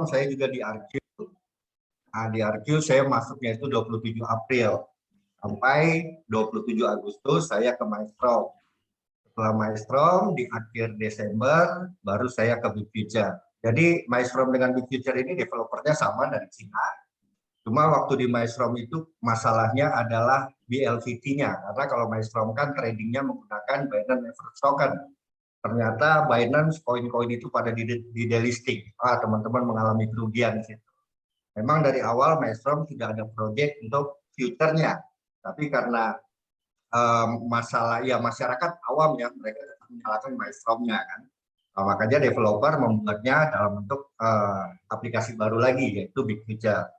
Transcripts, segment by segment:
saya juga di RQ. Nah, di RQ saya masuknya itu 27 April sampai 27 Agustus saya ke Maestro. Setelah Maestro di akhir Desember baru saya ke Big Future. Jadi Maestro dengan Big Future ini developernya sama dari Cina. Cuma waktu di Maestro itu masalahnya adalah BLVT-nya. Karena kalau Maestro kan tradingnya menggunakan Binance Leverage Token. Ternyata Binance koin-koin itu pada di delisting. Teman-teman mengalami kerugian di situ. Memang dari awal Maestro tidak ada proyek untuk future-nya. Tapi karena masalah ya masyarakat awam ya mereka tetap menyalahkan Maestro-nya kan. Makanya developer membuatnya dalam bentuk aplikasi baru lagi yaitu Big Future.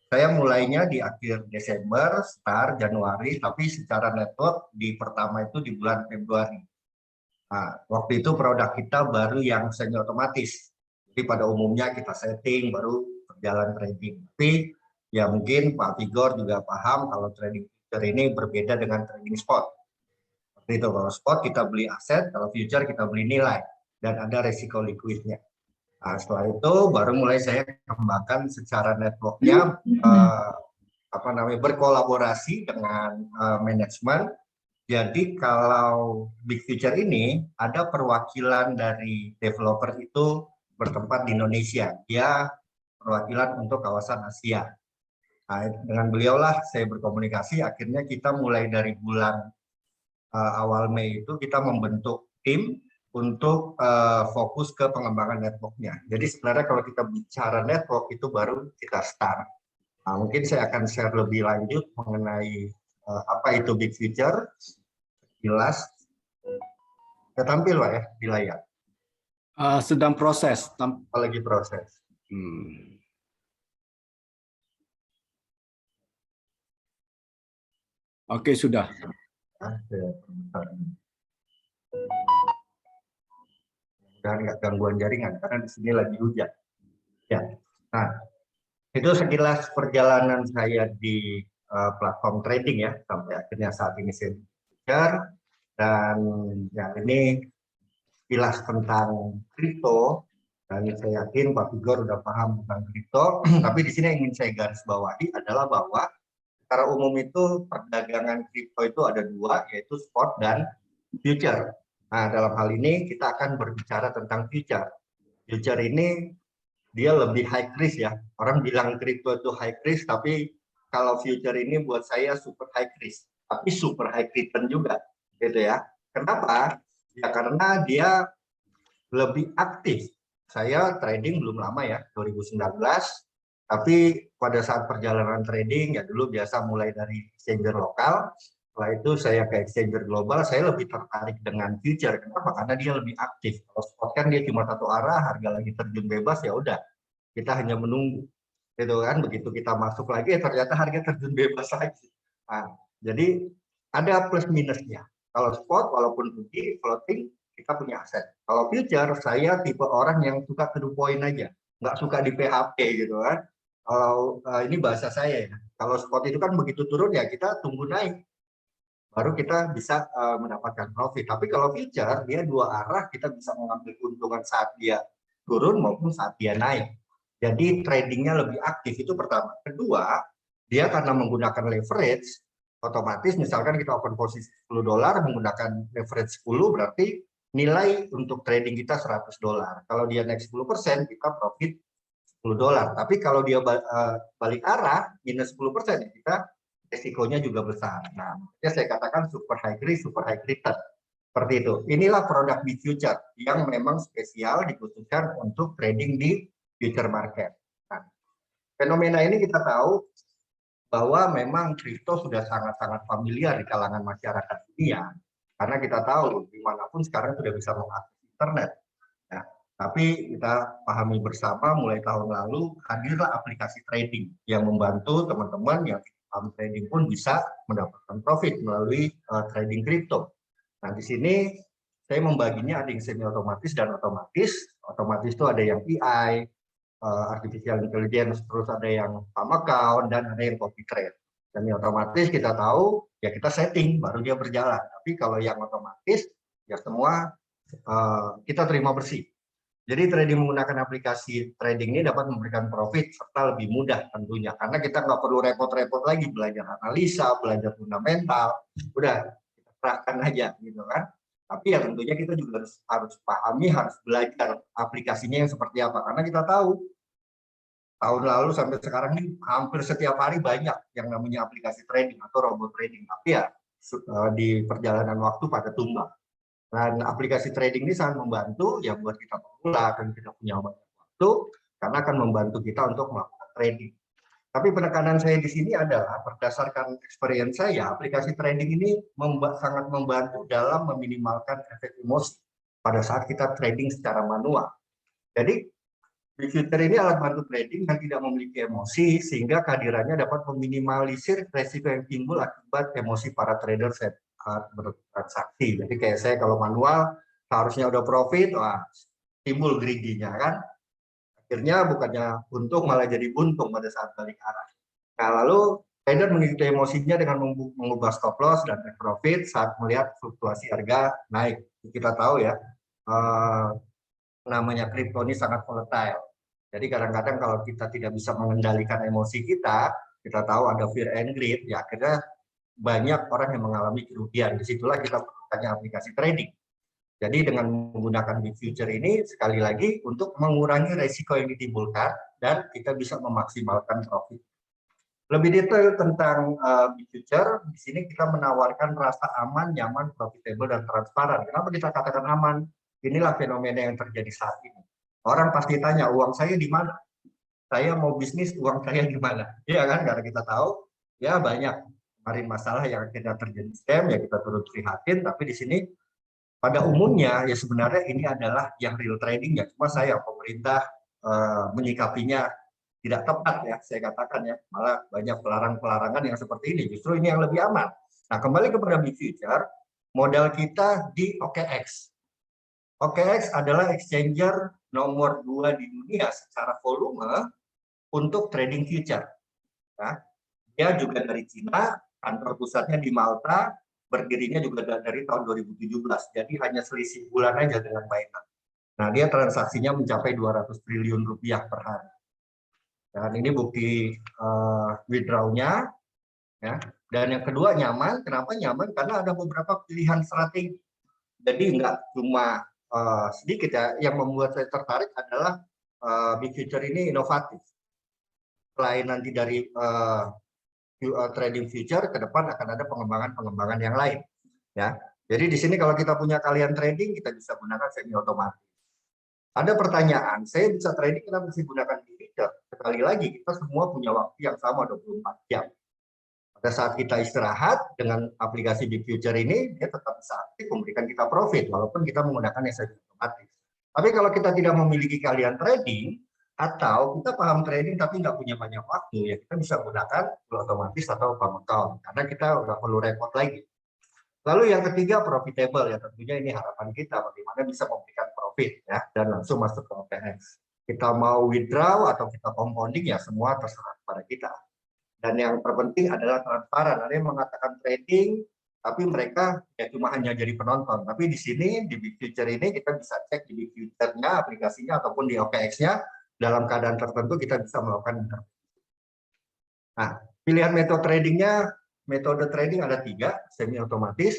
Saya mulainya di akhir Desember, start Januari, tapi secara network di pertama itu di bulan Februari. Nah, waktu itu produk kita baru yang semi otomatis. Jadi pada umumnya kita setting baru berjalan trading. Tapi ya mungkin Pak Tigor juga paham kalau trading future ini berbeda dengan trading spot. Seperti itu, kalau spot kita beli aset, kalau future kita beli nilai dan ada resiko likuidnya. Nah, setelah itu baru mulai saya kembangkan secara networknya berkolaborasi dengan manajemen. Jadi kalau Big Future ini ada perwakilan dari developer itu bertempat di Indonesia. Dia perwakilan untuk kawasan Asia. Nah, dengan beliaulah saya berkomunikasi. Akhirnya kita mulai dari bulan awal Mei itu kita membentuk tim untuk fokus ke pengembangan networknya. Jadi sebenarnya kalau kita bicara network itu baru kita start. Nah, mungkin saya akan share lebih lanjut mengenai apa itu Big Future. Jelas, saya tampil Pak ya di layar. Sedang proses. Lagi proses. Oke, sudah. Dan nggak gangguan jaringan karena di sini lagi hujan. Ya, nah itu sekilas perjalanan saya di platform trading ya sampai akhirnya saat ini saya belajar. Dan ya ini sekilas tentang kripto, dan saya yakin Pak Tigor udah paham tentang kripto. Tapi di sini yang ingin saya garis bawahi adalah bahwa secara umum itu perdagangan kripto itu ada dua, yaitu spot dan future. Nah, dalam hal ini kita akan berbicara tentang future. Future ini dia lebih high risk ya. Orang bilang kripto itu high risk, tapi kalau future ini buat saya super high risk, tapi super high return juga, gitu ya. Kenapa? Ya karena dia lebih aktif. Saya trading belum lama ya, 2019. Tapi pada saat perjalanan trading, ya dulu biasa mulai dari exchanger lokal. Setelah itu saya ke exchanger global, saya lebih tertarik dengan future. Kenapa? Karena dia lebih aktif. Kalau spot kan dia cuma satu arah, harga lagi terjun bebas, ya udah. Kita hanya menunggu. Gitu kan, begitu kita masuk lagi, ternyata harga terjun bebas lagi. Nah, jadi ada plus minusnya. Kalau spot, walaupun rugi, floating, kita punya aset. Kalau future, saya tipe orang yang suka to the point aja. Nggak suka di PHP gitu kan. Kalau ini bahasa saya ya. Kalau spot itu kan begitu turun ya kita tunggu naik. Baru kita bisa mendapatkan profit. Tapi kalau future, dia dua arah, kita bisa mengambil keuntungan saat dia turun maupun saat dia naik. Jadi tradingnya lebih aktif, itu pertama. Kedua, dia karena menggunakan leverage, otomatis misalkan kita open posisi $10 menggunakan leverage 10 berarti nilai untuk trading kita $100. Kalau dia naik 10% kita profit $10. Tapi kalau dia balik arah minus 10% kita resikonya juga besar. Nah, saya katakan super high risk, super high return. Seperti itu. Inilah produk Big Future yang memang spesial dikhususkan untuk trading di future market. Nah, fenomena ini kita tahu bahwa memang kripto sudah sangat-sangat familiar di kalangan masyarakat dunia, karena kita tahu dimanapun sekarang sudah bisa mengakses internet. Nah, tapi kita pahami bersama mulai tahun lalu hadirlah aplikasi trading yang membantu teman-teman yang paham trading pun bisa mendapatkan profit melalui trading kripto. Nah, di sini saya membaginya ada yang semi otomatis dan otomatis. Otomatis itu ada yang PI, artificial intelligence, terus ada yang farm account, dan ada yang copy trade. Dan yang otomatis kita tahu, ya kita setting, baru dia berjalan. Tapi kalau yang otomatis, ya semua kita terima bersih. Jadi trading menggunakan aplikasi trading ini dapat memberikan profit serta lebih mudah tentunya. Karena kita nggak perlu repot-repot lagi belajar analisa, belajar fundamental. Udah, kita serahkan aja gitu kan. Tapi ya tentunya kita juga harus pahami, harus belajar aplikasinya yang seperti apa. Karena kita tahu tahun lalu sampai sekarang ini hampir setiap hari banyak yang namanya aplikasi trading atau robot trading. Tapi ya di perjalanan waktu pada tumbang. Dan aplikasi trading ini sangat membantu ya buat kita pemula dan tidak punya banyak waktu karena akan membantu kita untuk melakukan trading. Tapi penekanan saya di sini adalah berdasarkan experience saya, aplikasi trading ini sangat membantu dalam meminimalkan efek emosi pada saat kita trading secara manual. Jadi Future ini alat bantu trading yang tidak memiliki emosi sehingga kehadirannya dapat meminimalisir resiko yang timbul akibat emosi para trader saat bertransaksi. Jadi kayak saya kalau manual seharusnya udah profit, wah timbul greedy-nya kan. Akhirnya bukannya untung malah jadi buntung pada saat balik arah. Nah lalu trader mengikuti emosinya dengan mengubah stop loss dan take profit saat melihat fluktuasi harga naik. Kita tahu ya, namanya kripto ini sangat volatile. Jadi kadang-kadang kalau kita tidak bisa mengendalikan emosi kita tahu ada fear and greed, ya akhirnya banyak orang yang mengalami kerugian. Disitulah kita perlukannya aplikasi trading. Jadi dengan menggunakan Big Future ini sekali lagi untuk mengurangi resiko yang ditimbulkan dan kita bisa memaksimalkan profit. Lebih detail tentang Big Future, di sini kita menawarkan rasa aman, nyaman, profitable, dan transparan. Kenapa kita katakan aman? Inilah fenomena yang terjadi saat ini. Orang pasti tanya, uang saya di mana? Saya mau bisnis, uang saya di mana? Iya kan, karena kita tahu, ya banyak kemarin masalah yang akhirnya terjadi scam, ya kita turut prihatin, tapi di sini pada umumnya ya sebenarnya ini adalah yang real trading ya, cuma saya pemerintah menyikapinya tidak tepat ya, saya katakan ya, malah banyak pelarangan yang seperti ini, justru ini yang lebih aman. Nah kembali kepada Big Future, modal kita di OKX. OKX adalah exchanger nomor 2 di dunia secara volume untuk trading future. Nah, dia juga dari Cina, kantor pusatnya di Malta, berdirinya juga dari tahun 2017. Jadi hanya selisih bulan aja dengan Binance. Nah, dia transaksinya mencapai 200 triliun rupiah per hari. Dan ini bukti withdrawal-nya. Ya. Dan yang kedua nyaman. Kenapa nyaman? Karena ada beberapa pilihan strategi. Jadi nggak cuma sedikit ya, yang membuat saya tertarik adalah Big Future ini inovatif. Selain nanti dari trading future, ke depan akan ada pengembangan yang lain. Ya, jadi di sini kalau kita punya kalian trading, kita bisa gunakan semi otomatis. Ada pertanyaan, saya bisa trading kenapa mesti gunakan Big Future? Sekali lagi, kita semua punya waktu yang sama 24 jam. Pada saat kita istirahat dengan aplikasi Big Future ini, dia tetap bisa aktif memberikan kita profit walaupun kita menggunakan semi otomatis. Tapi kalau kita tidak memiliki kalian trading atau kita paham trading tapi nggak punya banyak waktu, ya kita bisa gunakan otomatis atau pump account karena kita nggak perlu repot lagi. Lalu yang ketiga profitable, ya tentunya ini harapan kita bagaimana bisa memberikan profit ya dan langsung masuk ke OKX. Kita mau withdraw atau kita compounding ya semua terserah kepada kita. Dan yang terpenting adalah transparan. Ada yang mengatakan trading, tapi mereka ya cuma hanya jadi penonton. Tapi di sini, di Big Future ini, kita bisa cek di Big Future-nya, aplikasinya, ataupun di OKX-nya, dalam keadaan tertentu kita bisa melakukan intervensi. Nah, pilihan metode trading ada 3, semi otomatis.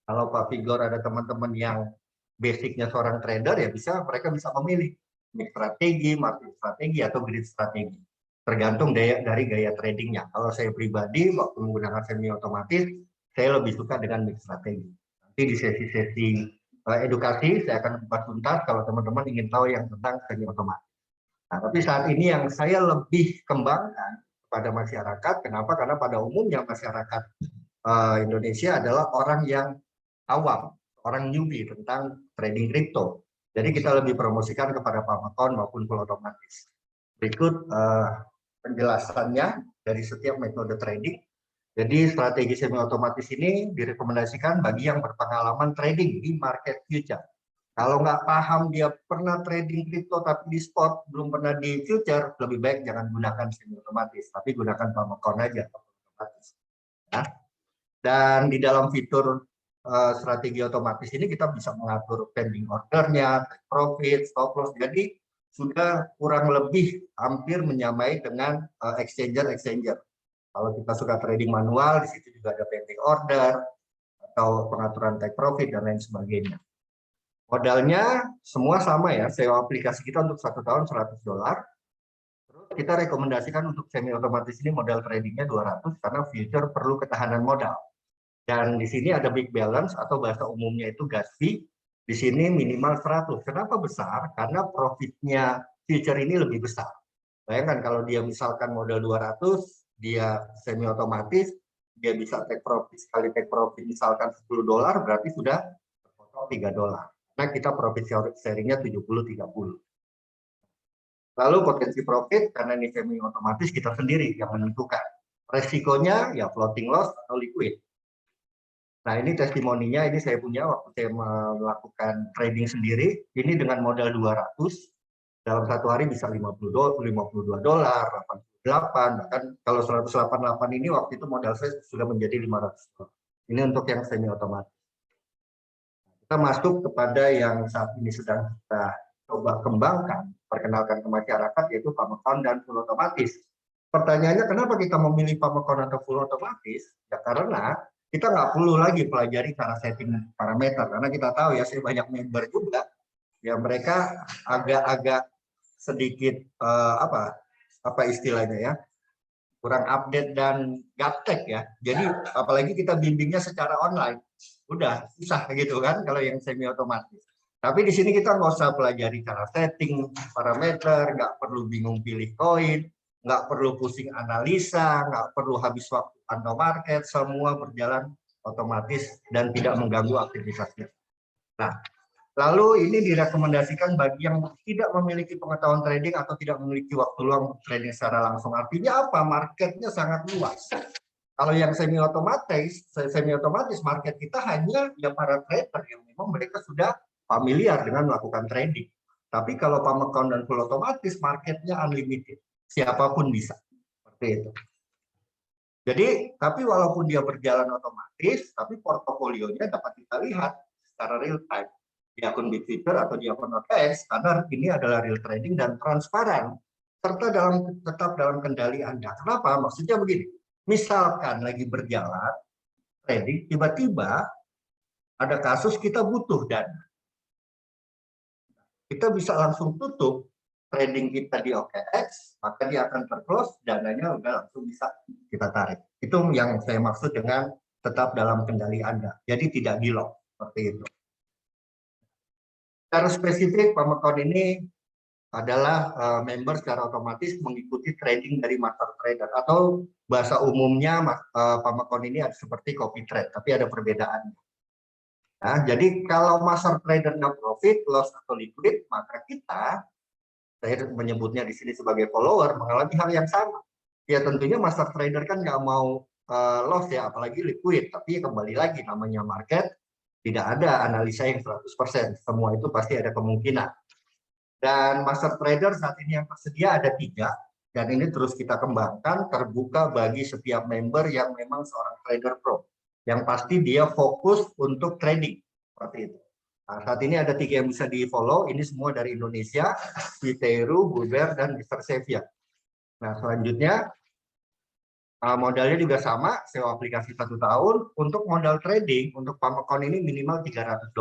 Kalau Pak Vigor ada teman-teman yang basicnya seorang trader, ya mereka bisa memilih mix strategi, market strategi, atau grid strategi. Tergantung dari gaya tradingnya. Kalau saya pribadi waktu menggunakan semi otomatis, saya lebih suka dengan mix strategi. Nanti di sesi-sesi edukasi saya akan kupas tuntas kalau teman-teman ingin tahu yang tentang semi otomatis. Nah, tapi saat ini yang saya lebih kembangkan kepada masyarakat, kenapa? Karena pada umumnya masyarakat Indonesia adalah orang yang awam, orang newbie tentang trading kripto. Jadi kita lebih promosikan kepada pump account maupun full otomatis. Berikut penjelasannya dari setiap metode trading. Jadi strategi semi otomatis ini direkomendasikan bagi yang berpengalaman trading di market future. Kalau nggak paham dia pernah trading kripto tapi di spot, belum pernah di future, lebih baik jangan gunakan semi otomatis, tapi gunakan pump account aja otomatis. Ya. Dan di dalam fitur strategi otomatis ini kita bisa mengatur pending ordernya, take profit, stop loss. Jadi sudah kurang lebih hampir menyamai dengan exchanger. Kalau kita suka trading manual, di situ juga ada pending order atau pengaturan take profit dan lain sebagainya. Modalnya semua sama ya, sewa aplikasi kita untuk 1 tahun $100. Terus kita rekomendasikan untuk semi otomatis ini modal tradingnya 200 karena future perlu ketahanan modal. Dan di sini ada big balance atau bahasa umumnya itu gas fee. Di sini minimal 100. Kenapa besar? Karena profitnya future ini lebih besar. Bayangkan kalau dia misalkan modal 200, dia semi otomatis, dia bisa take profit, sekali take profit misalkan $10, berarti sudah terpotong $3. Nah, kita profit sharingnya 70-30. Lalu potensi profit, karena ini semi otomatis kita sendiri yang menentukan. Resikonya ya floating loss atau liquid. Nah, ini testimoninya, ini saya punya waktu saya melakukan trading sendiri. Ini dengan modal 200, dalam satu hari bisa $52, $88, bahkan kalau 188 ini waktu itu modal saya sudah menjadi $500. Ini untuk yang semi otomatis. Kita masuk kepada yang saat ini sedang kita coba kembangkan, perkenalkan ke masyarakat, yaitu PAMACON dan full otomatis. Pertanyaannya, kenapa kita memilih PAMACON atau full otomatis? Ya karena kita nggak perlu lagi pelajari cara setting parameter, karena kita tahu ya, saya banyak member juga, ya mereka agak-agak sedikit apa istilahnya ya, kurang update dan gaptek ya. Jadi apalagi kita bimbingnya secara online, udah susah gitu kan kalau yang semi otomatis. Tapi di sini kita nggak usah pelajari cara setting parameter, nggak perlu bingung pilih koin, nggak perlu pusing analisa, nggak perlu habis waktu pantau market, semua berjalan otomatis dan tidak mengganggu aktivitasnya. Nah, lalu ini direkomendasikan bagi yang tidak memiliki pengetahuan trading atau tidak memiliki waktu luang trading secara langsung. Artinya apa? Marketnya sangat luas. Kalau yang semi otomatis market kita hanya ya para trader yang memang mereka sudah familiar dengan melakukan trading. Tapi kalau PAMACON dan full otomatis marketnya unlimited, siapapun bisa. Seperti itu. Jadi, tapi walaupun dia berjalan otomatis, tapi portofolionya dapat kita lihat secara real time di akun BitFuture atau di akun OTX, karena ini adalah real trading dan transparan, serta tetap dalam kendali Anda. Kenapa? Maksudnya begini, misalkan lagi berjalan trading, tiba-tiba ada kasus kita butuh dana. Kita bisa langsung tutup trading kita di OKX, maka dia akan terclose, dananya udah langsung bisa kita tarik. Itu yang saya maksud dengan tetap dalam kendali Anda. Jadi tidak di-lock, seperti itu. Secara spesifik, PAMACON ini adalah member secara otomatis mengikuti trading dari master trader, atau bahasa umumnya PAMACON ini ada seperti copy trade, tapi ada perbedaannya. Nah, jadi kalau master trader nggak profit, loss atau liquid, maka kita, saya menyebutnya di sini sebagai follower, mengalami hal yang sama. Ya tentunya master trader kan nggak mau loss ya, apalagi liquid. Tapi kembali lagi, namanya market, tidak ada analisa yang 100%. Semua itu pasti ada kemungkinan. Dan master trader saat ini yang tersedia ada 3. Dan ini terus kita kembangkan, terbuka bagi setiap member yang memang seorang trader pro. Yang pasti dia fokus untuk trading. Seperti itu. Nah, saat ini ada 3 yang bisa di-follow. Ini semua dari Indonesia, Viteru, Bulber, dan Mr. Sevia. Nah, selanjutnya, modalnya juga sama, sewa aplikasi 1 tahun. Untuk modal trading, untuk PAMACON ini minimal $300.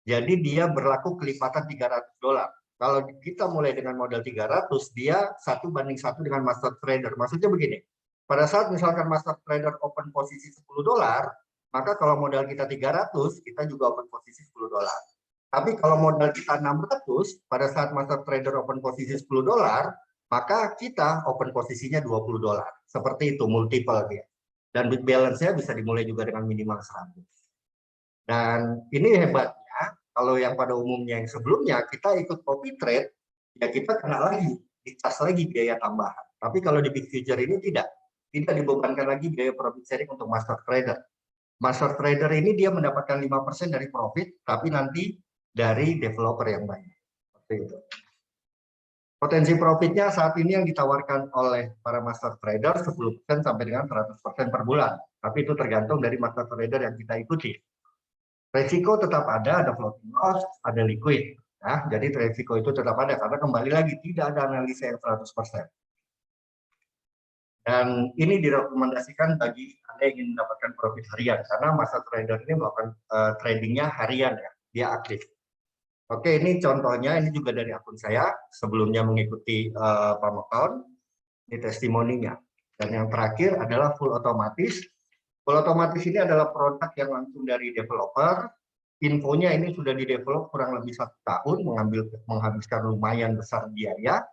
Jadi dia berlaku kelipatan $300. Kalau kita mulai dengan modal 300, dia 1:1 dengan master trader. Maksudnya begini, pada saat misalkan master trader open posisi $10, maka kalau modal kita 300, kita juga open posisi $10. Tapi kalau modal kita 600, pada saat master trader open posisi $10, maka kita open posisinya $20. Seperti itu, multiple dia. Dan big balance-nya bisa dimulai juga dengan minimal 100. Dan ini hebatnya, kalau yang pada umumnya yang sebelumnya kita ikut copy trade, ya kita kena lagi, dicas lagi biaya tambahan. Tapi kalau di Big Future ini tidak dibebankan lagi biaya profit sharing untuk master trader. Master trader ini dia mendapatkan 5% dari profit, tapi nanti dari developer yang banyak. Seperti itu. Potensi profitnya saat ini yang ditawarkan oleh para master trader 10% sampai dengan 100% per bulan. Tapi itu tergantung dari master trader yang kita ikuti. Resiko tetap ada floating loss, ada liquid. Ya, jadi resiko itu tetap ada karena kembali lagi tidak ada analisa yang 100%. Dan ini direkomendasikan bagi Anda yang ingin mendapatkan profit harian karena masa trader ini melakukan tradingnya harian ya, dia aktif. Oke, ini contohnya, ini juga dari akun saya sebelumnya mengikuti Palm Account, ini testimoninya. Dan yang terakhir adalah full otomatis. Full otomatis ini adalah produk yang langsung dari developer. Infonya ini sudah di-develop kurang lebih 1 tahun, menghabiskan lumayan besar biaya.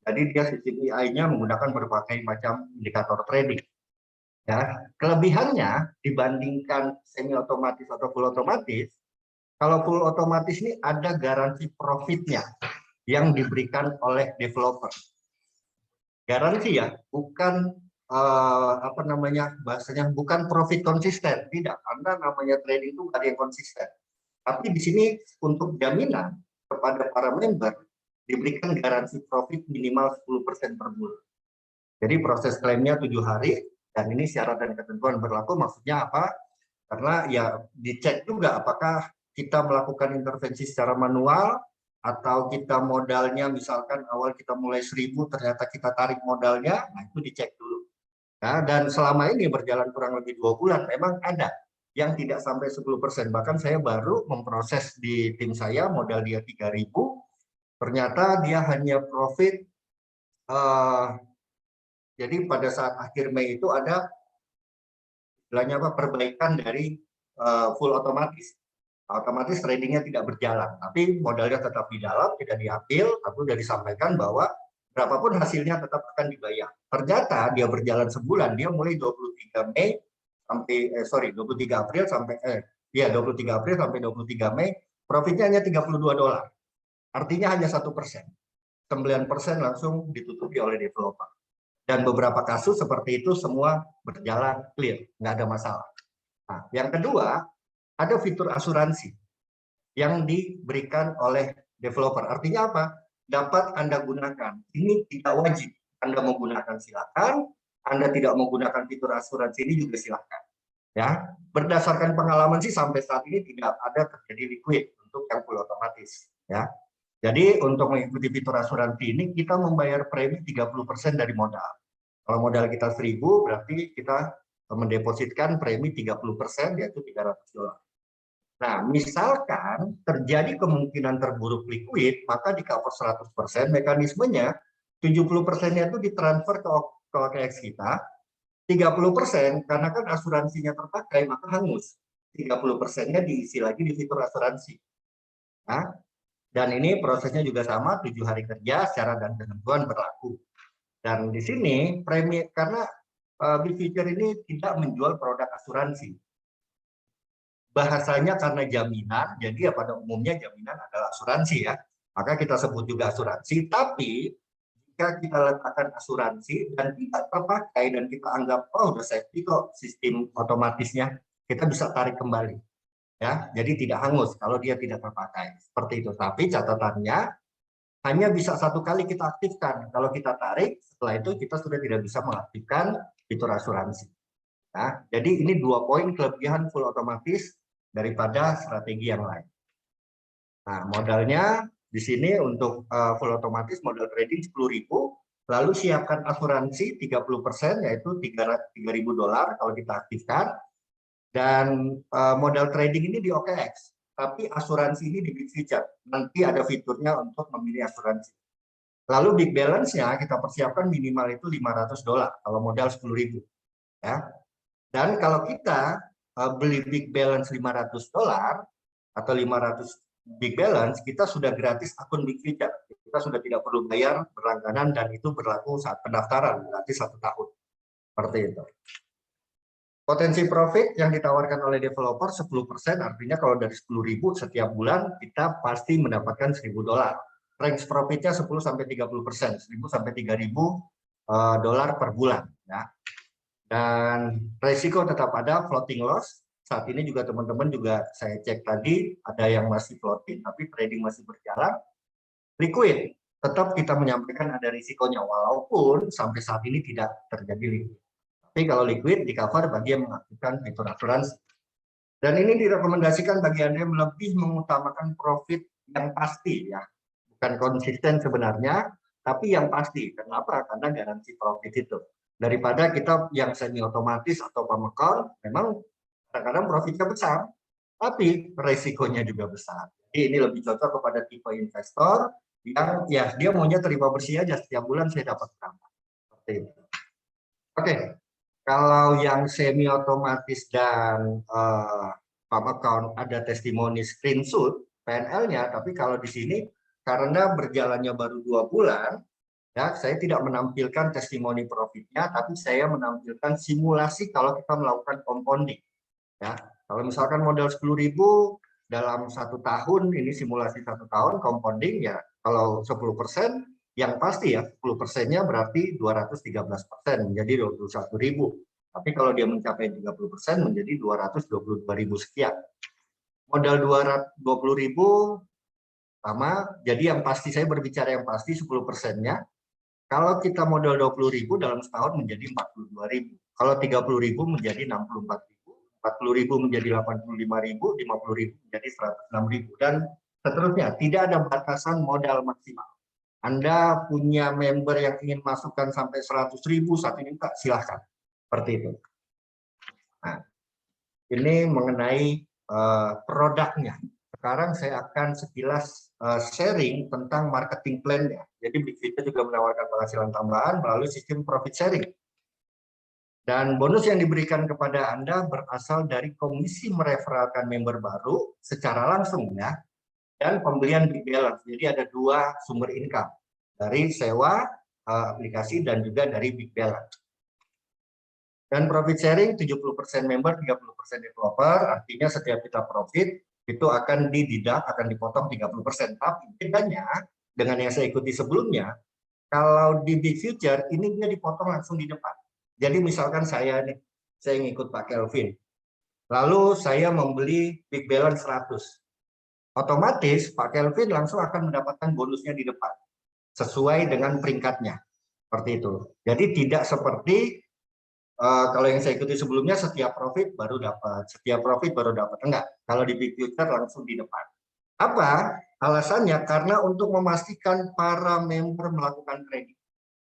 Jadi dia sistem AI-nya menggunakan berbagai macam indikator trading. Ya, kelebihannya dibandingkan semi otomatis atau full otomatis, kalau full otomatis ini ada garansi profitnya yang diberikan oleh developer. Garansi ya, bukan apa namanya bahasanya, bukan profit konsisten, tidak. Anda namanya trading itu ada yang konsisten. Tapi di sini untuk jaminan kepada para member diberikan garansi profit minimal 10% per bulan. Jadi proses klaimnya 7 hari dan ini syarat dan ketentuan berlaku. Maksudnya apa? Karena ya dicek juga apakah kita melakukan intervensi secara manual atau kita modalnya misalkan awal kita mulai 1.000 ternyata kita tarik modalnya, nah itu dicek dulu. Ya, dan selama ini berjalan kurang lebih 2 bulan memang ada yang tidak sampai 10%. Bahkan saya baru memproses di tim saya modal dia 3.000, ternyata dia hanya profit jadi pada saat akhir Mei itu ada istilahnya apa, perbaikan dari full otomatis. Otomatis tradingnya tidak berjalan, tapi modalnya tetap di dalam, tidak diambil, tapi sudah disampaikan bahwa berapapun hasilnya tetap akan dibayar. Ternyata dia berjalan sebulan, dia mulai 23 Mei sampai 23 April sampai 23 April sampai 23 Mei, profitnya hanya $32. Artinya hanya 1%. 9% langsung ditutupi oleh developer. Dan beberapa kasus seperti itu semua berjalan clear, nggak ada masalah. Nah, yang kedua, ada fitur asuransi yang diberikan oleh developer. Artinya apa? Dapat Anda gunakan. Ini tidak wajib. Anda mau gunakan silakan. Anda tidak mau gunakan fitur asuransi ini juga silakan. Ya, berdasarkan pengalaman sih sampai saat ini tidak ada terjadi liquid untuk yang full otomatis. Ya, jadi untuk mengikuti fitur asuransi ini kita membayar premi 30% dari modal. Kalau modal kita 1.000 berarti kita mendepositkan premi 30% yaitu $300. Nah, misalkan terjadi kemungkinan terburuk liquid, maka di cover 100%, mekanismenya 70%-nya itu ditransfer ke OKX kita, 30% karena kan asuransinya terpakai, maka hangus. 30%-nya diisi lagi di fitur asuransi. Nah, dan ini prosesnya juga sama, 7 hari kerja, syarat dan ketentuan berlaku. Dan di sini, premi karena Big Future ini tidak menjual produk asuransi. Bahasanya karena jaminan, jadi ya pada umumnya jaminan adalah asuransi ya. Maka kita sebut juga asuransi, tapi jika kita letakkan asuransi dan tidak terpakai dan kita anggap, oh udah safety kok sistem otomatisnya, kita bisa tarik kembali. Ya, jadi tidak hangus kalau dia tidak terpakai. Seperti itu. Tapi catatannya, hanya bisa 1 kali kita aktifkan. Kalau kita tarik, setelah itu kita sudah tidak bisa mengaktifkan fitur asuransi. Nah, jadi ini 2 poin kelebihan full otomatis daripada strategi yang lain. Nah, modalnya di sini untuk full otomatis modal trading 10.000, lalu siapkan asuransi 30% yaitu $3.000 kalau kita aktifkan, dan modal trading ini di OKX, tapi asuransi ini di Big Future. Nanti ada fiturnya untuk memilih asuransi. Lalu big balance-nya kita persiapkan minimal itu $500 kalau modal 10.000. Ya. Dan kalau kita beli big balance $500 atau 500 big balance, kita sudah gratis akun Big Future. Kita sudah tidak perlu bayar berlangganan dan itu berlaku saat pendaftaran, gratis 1 tahun. Seperti itu. Potensi profit yang ditawarkan oleh developer 10%, artinya kalau dari 10.000 setiap bulan kita pasti mendapatkan $1.000. Range profitnya 10-30%, 1.000 sampai $3.000 per bulan. Ya. Dan resiko tetap ada, floating loss. Saat ini juga teman-teman juga saya cek tadi, ada yang masih floating, tapi trading masih berjalan. Liquid, tetap kita menyampaikan ada risikonya, walaupun sampai saat ini tidak terjadi liquid. Tapi kalau liquid, di cover bagi yang mengaktifkan fitur asuransi. Dan ini direkomendasikan bagi Anda yang lebih mengutamakan profit yang pasti ya. Bukan konsisten sebenarnya, tapi yang pasti. Kenapa? Karena garansi profit itu. Daripada kita yang semi otomatis atau pump account, memang kadang-kadang profitnya besar, tapi resikonya juga besar. Jadi ini lebih cocok kepada tipe investor yang ya dia maunya terima bersih aja, setiap bulan saya dapat berapa. Seperti itu. Oke, kalau yang semi otomatis dan pump account ada testimoni screenshot PNL-nya, tapi kalau di sini karena berjalannya baru 2 bulan, ya saya tidak menampilkan testimoni profitnya, tapi saya menampilkan simulasi kalau kita melakukan compounding. Ya, kalau misalkan modal 10.000 dalam 1 tahun, ini simulasi 1 tahun compounding ya, kalau 10%, yang pasti ya 10%-nya berarti 213% menjadi 21.000. Tapi kalau dia mencapai 30% menjadi 222.000 sekian. Modal 220.000 sama, jadi yang pasti saya berbicara yang pasti 10%-nya. Kalau kita modal 20.000 dalam setahun menjadi 42.000. Kalau 30.000 menjadi 64.000, 40.000 menjadi 85.000, 50.000 menjadi 106.000 dan seterusnya. Tidak ada batasan modal maksimal. Anda punya member yang ingin masukkan sampai 100.000, 1 juta, silahkan. Seperti itu. Nah, ini mengenai produknya. Sekarang saya akan sekilas sharing tentang marketing plan-nya. Jadi Big Future juga menawarkan penghasilan tambahan melalui sistem profit sharing. Dan bonus yang diberikan kepada Anda berasal dari komisi mereferalkan member baru secara langsung ya, dan pembelian Big Balance. Jadi ada 2 sumber income, dari sewa aplikasi dan juga dari Big Balance. Dan profit sharing 70% member, 30% developer, artinya setiap kita profit itu akan dideduct, akan dipotong 30%. Tapi bedanya dengan yang saya ikuti sebelumnya, kalau di Big Future ini dia dipotong langsung di depan. Jadi misalkan saya nih, saya ngikut Pak Kelvin, lalu saya membeli Big Balance 100. Otomatis Pak Kelvin langsung akan mendapatkan bonusnya di depan sesuai dengan peringkatnya, seperti itu. Jadi tidak seperti kalau yang saya ikuti sebelumnya setiap profit baru dapat, enggak. Kalau di Big Future langsung di depan. Apa alasannya? Karena untuk memastikan para member melakukan trading,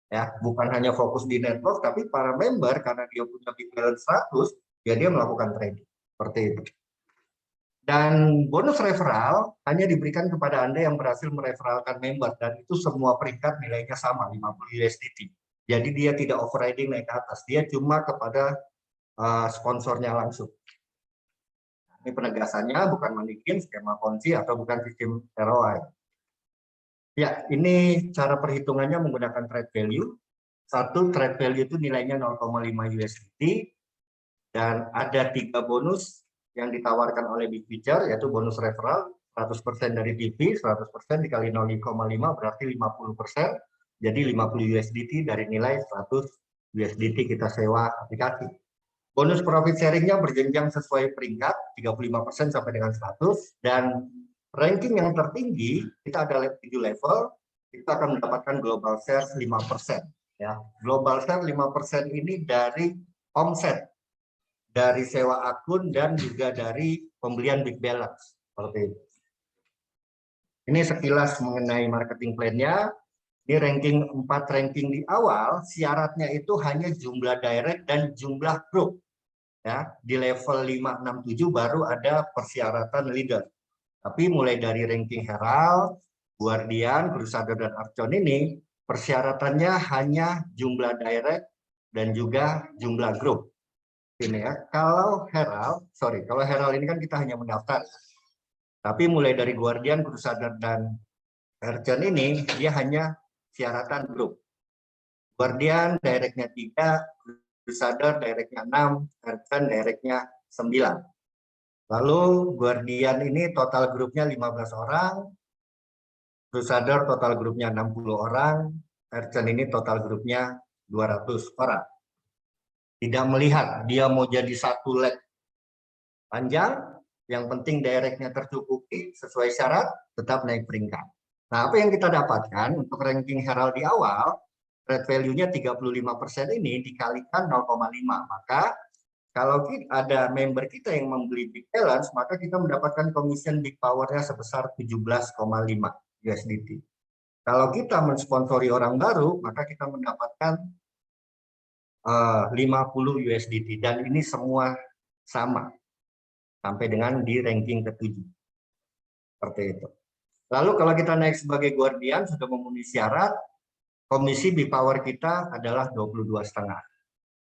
ya bukan hanya fokus di network, tapi para member karena dia punya Big Balance 100, ya dia melakukan trading, seperti itu. Dan bonus referral hanya diberikan kepada Anda yang berhasil mereferalkan member, dan itu semua peringkat nilainya sama, 50 USDT. Jadi dia tidak overriding naik ke atas, dia cuma kepada sponsornya langsung. Ini penegasannya bukan manikin, skema Ponzi, atau bukan sistem ROI. Ya, ini cara perhitungannya menggunakan trade value. Satu, trade value itu nilainya 0,5 USDT, dan ada 3 bonus yang ditawarkan oleh Big Future, yaitu bonus referral 100% dari TV, 100% dikali 0,5 berarti 50%, jadi 50 USDT dari nilai 100 USDT kita sewa aplikasi. Bonus profit sharingnya berjenjang sesuai peringkat, 35% sampai dengan 100, dan ranking yang tertinggi, kita ada 7 level, kita akan mendapatkan global share 5%. Ya. Global share 5% ini dari omset, dari sewa akun, dan juga dari pembelian Big Balance. Seperti itu. Ini sekilas mengenai marketing plan-nya. Ini ranking 4 ranking di awal, syaratnya itu hanya jumlah direct dan jumlah grup. Ya, di level 5, 6, 7 baru ada persyaratan leader. Tapi mulai dari ranking Herald, Guardian, Crusader, dan Archon ini, persyaratannya hanya jumlah direct dan juga jumlah grup. Ini ya, kalau Herald ini kan kita hanya mendaftar. Tapi mulai dari Guardian, Crusader, dan Archon ini, dia hanya syaratan grup. Guardian directnya 3, Crusader directnya 6, Archon directnya 9. Lalu Guardian ini total grupnya 15 orang, Crusader total grupnya 60 orang, Archon ini total grupnya 200 orang. Tidak melihat dia mau jadi satu leg panjang, yang penting directnya tercukupi sesuai syarat, tetap naik peringkat. Nah, apa yang kita dapatkan untuk ranking Herald di awal, trade value-nya 35% ini dikalikan 0,5, maka kalau ada member kita yang membeli Big Challenge, maka kita mendapatkan commission Big Power-nya sebesar 17,5 USDT. Kalau kita mensponsori orang baru, maka kita mendapatkan 50 USDT. Dan ini semua sama, sampai dengan di ranking ke-7. Seperti itu. Lalu kalau kita naik sebagai Guardian, sudah memenuhi syarat, komisi Big Power kita adalah 22,5.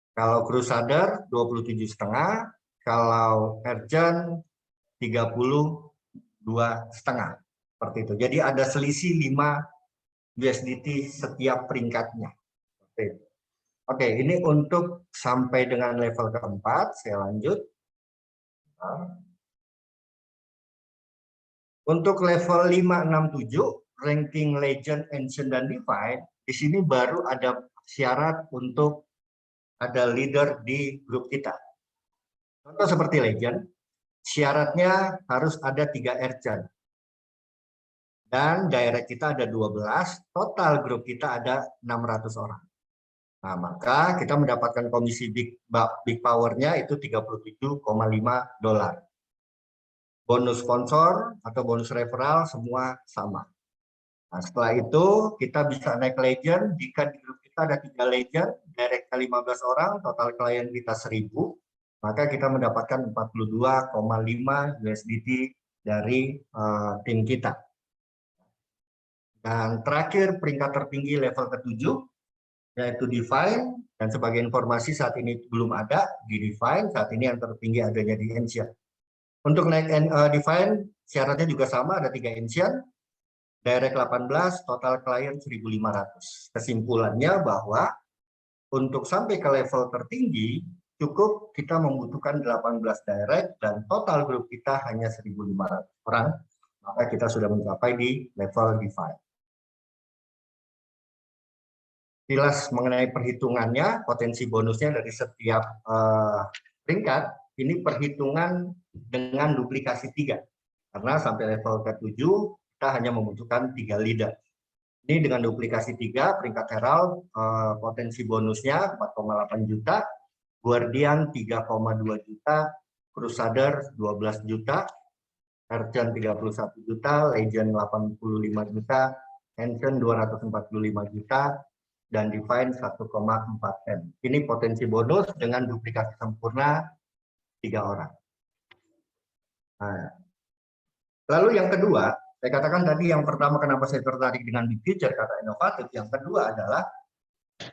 Kalau Crusader 27,5, kalau Urgent 32,5. Seperti itu. Jadi ada selisih 5 USDT setiap peringkatnya. Oke, ini untuk sampai dengan level keempat, saya lanjut. Untuk level 5, 6, 7, ranking Legend, Ancient, dan Divine, di sini baru ada syarat untuk ada leader di grup kita. Contoh seperti Legend, syaratnya harus ada 3 Urgent. Dan direct kita ada 12, total grup kita ada 600 orang. Nah, maka kita mendapatkan komisi Big Power-nya itu $37,5. Bonus sponsor atau bonus referral semua sama. Nah, setelah itu kita bisa naik Legend. Jika di grup kita ada 3 Legend, direct 15 orang, total klien kita 1000, maka kita mendapatkan 42,5 USDT dari tim kita. Dan terakhir peringkat tertinggi level ke-7 yaitu Divine, dan sebagai informasi saat ini belum ada di Divine, saat ini yang tertinggi adanya di Ancient. Untuk naik Divine syaratnya juga sama, ada 3 Ancient, direct 18, total klien 1.500. Kesimpulannya bahwa untuk sampai ke level tertinggi cukup kita membutuhkan 18 direct dan total grup kita hanya 1.500 orang, maka kita sudah mencapai di level Divine. Jelas mengenai perhitungannya, potensi bonusnya dari setiap peringkat, ini perhitungan dengan duplikasi 3. Karena sampai level ke-7, kita hanya membutuhkan 3 leader. Ini dengan duplikasi 3, peringkat Herald, potensi bonusnya 4,8 juta, Guardian 3,2 juta, Crusader 12 juta, Urgent 31 juta, Legend 85 juta, Ancient 245 juta, dan Divine 1,4 M. Ini potensi bonus dengan duplikasi sempurna 3 orang. Nah, lalu yang kedua, saya katakan tadi yang pertama kenapa saya tertarik dengan Big Future, kata inovatif. Yang kedua adalah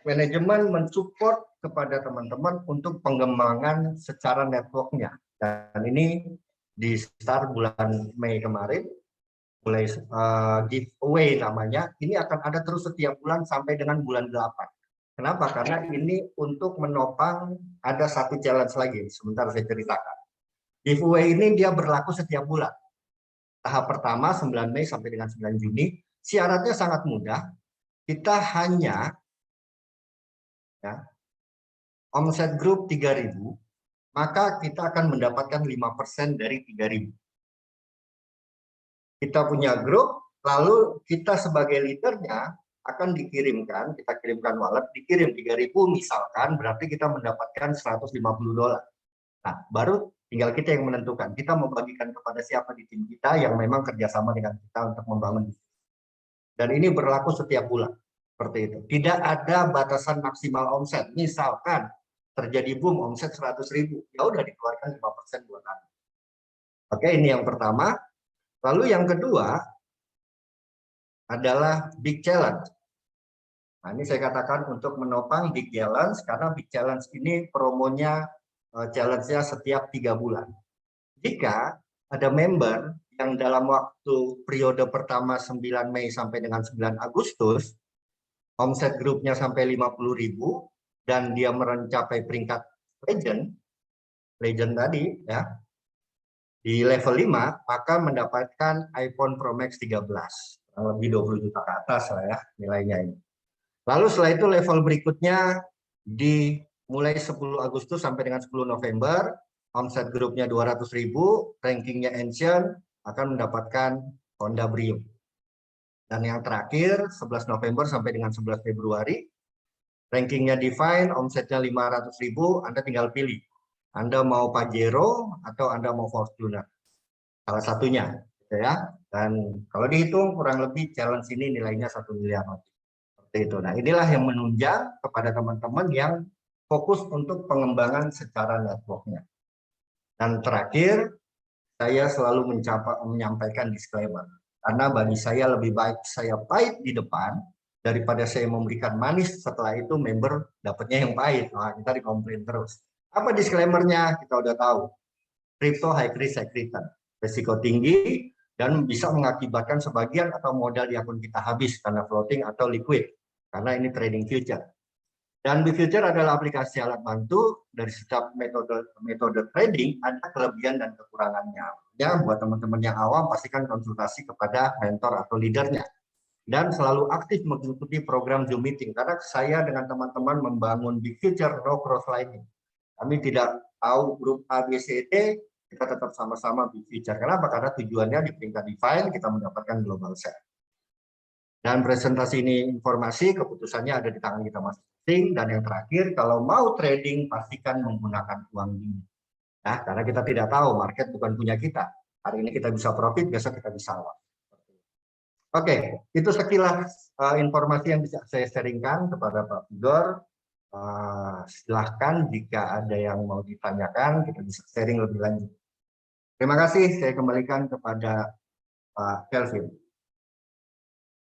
manajemen mensupport kepada teman-teman untuk pengembangan secara networknya. Dan ini di start bulan Mei kemarin, mulai giveaway namanya, ini akan ada terus setiap bulan sampai dengan bulan 8. Kenapa? Karena ini untuk menopang ada satu challenge lagi, sebentar saya ceritakan. Giveaway ini dia berlaku setiap bulan. Tahap pertama 9 Mei sampai dengan 9 Juni, syaratnya sangat mudah, kita hanya omset grup 3.000, maka kita akan mendapatkan 5% dari 3.000. Kita punya grup, lalu kita sebagai leadernya akan dikirimkan, kita kirimkan wallet, dikirim 3.000 misalkan, berarti kita mendapatkan $150. Nah, baru tinggal kita yang menentukan, kita membagikan kepada siapa di tim kita yang memang kerjasama dengan kita untuk membangun bisnis. Dan ini berlaku setiap bulan, seperti itu. Tidak ada batasan maksimal omset, misalkan terjadi boom omset 100.000, ya udah dikeluarkan 5% buat Anda. Oke, ini yang pertama. Lalu yang kedua adalah Big Challenge. Nah, ini saya katakan untuk menopang Big Challenge, karena Big Challenge ini promonya, challenge-nya setiap 3 bulan. Jika ada member yang dalam waktu periode pertama 9 Mei sampai dengan 9 Agustus, omset grupnya sampai 50.000, dan dia mencapai peringkat Legend tadi, ya, di level 5, maka mendapatkan iPhone Pro Max 13, lebih 20 juta ke atas lah ya nilainya ini. Lalu setelah itu level berikutnya di mulai 10 Agustus sampai dengan 10 November, omset grupnya 200.000, rankingnya Ancient, akan mendapatkan Honda Brio. Dan yang terakhir 11 November sampai dengan 11 Februari, rankingnya Divine, omsetnya 500.000, Anda tinggal pilih. Anda mau Pajero atau Anda mau Fortuner. Salah satunya, gitu ya. Dan kalau dihitung kurang lebih challenge ini nilainya 1 miliar. Seperti itu. Nah, inilah yang menunjang kepada teman-teman yang fokus untuk pengembangan secara networknya. Dan terakhir, saya selalu menyampaikan disclaimer. Karena bagi saya lebih baik saya pahit di depan daripada saya memberikan manis setelah itu member dapatnya yang pahit. Nah, kita dikomplain terus. Apa disclaimernya? Kita udah tahu. Crypto high risk high return. Risiko tinggi dan bisa mengakibatkan sebagian atau modal di akun kita habis karena floating atau liquid. Karena ini trading future. Dan Future adalah aplikasi alat bantu dari setiap metode trading, ada kelebihan dan kekurangannya. Ya, buat teman-teman yang awam pastikan konsultasi kepada mentor atau leadernya. Dan selalu aktif mengikuti program Zoom meeting karena saya dengan teman-teman membangun Big Future no cross lining. Kami tidak tahu grup A, B, C, D, kita tetap sama-sama Big Future. Kenapa? Karena tujuannya di peringkat define kita mendapatkan global share. Dan presentasi ini informasi, keputusannya ada di tangan kita masing-masing. Dan yang terakhir, kalau mau trading, pastikan menggunakan uang dingin. Nah, karena kita tidak tahu, market bukan punya kita. Hari ini kita bisa profit, besok kita bisa loss. Oke, itu sekilas informasi yang bisa saya sharingkan kepada Pak Figor. Silahkan jika ada yang mau ditanyakan, kita bisa sharing lebih lanjut. Terima kasih, saya kembalikan kepada Pak Kelvin.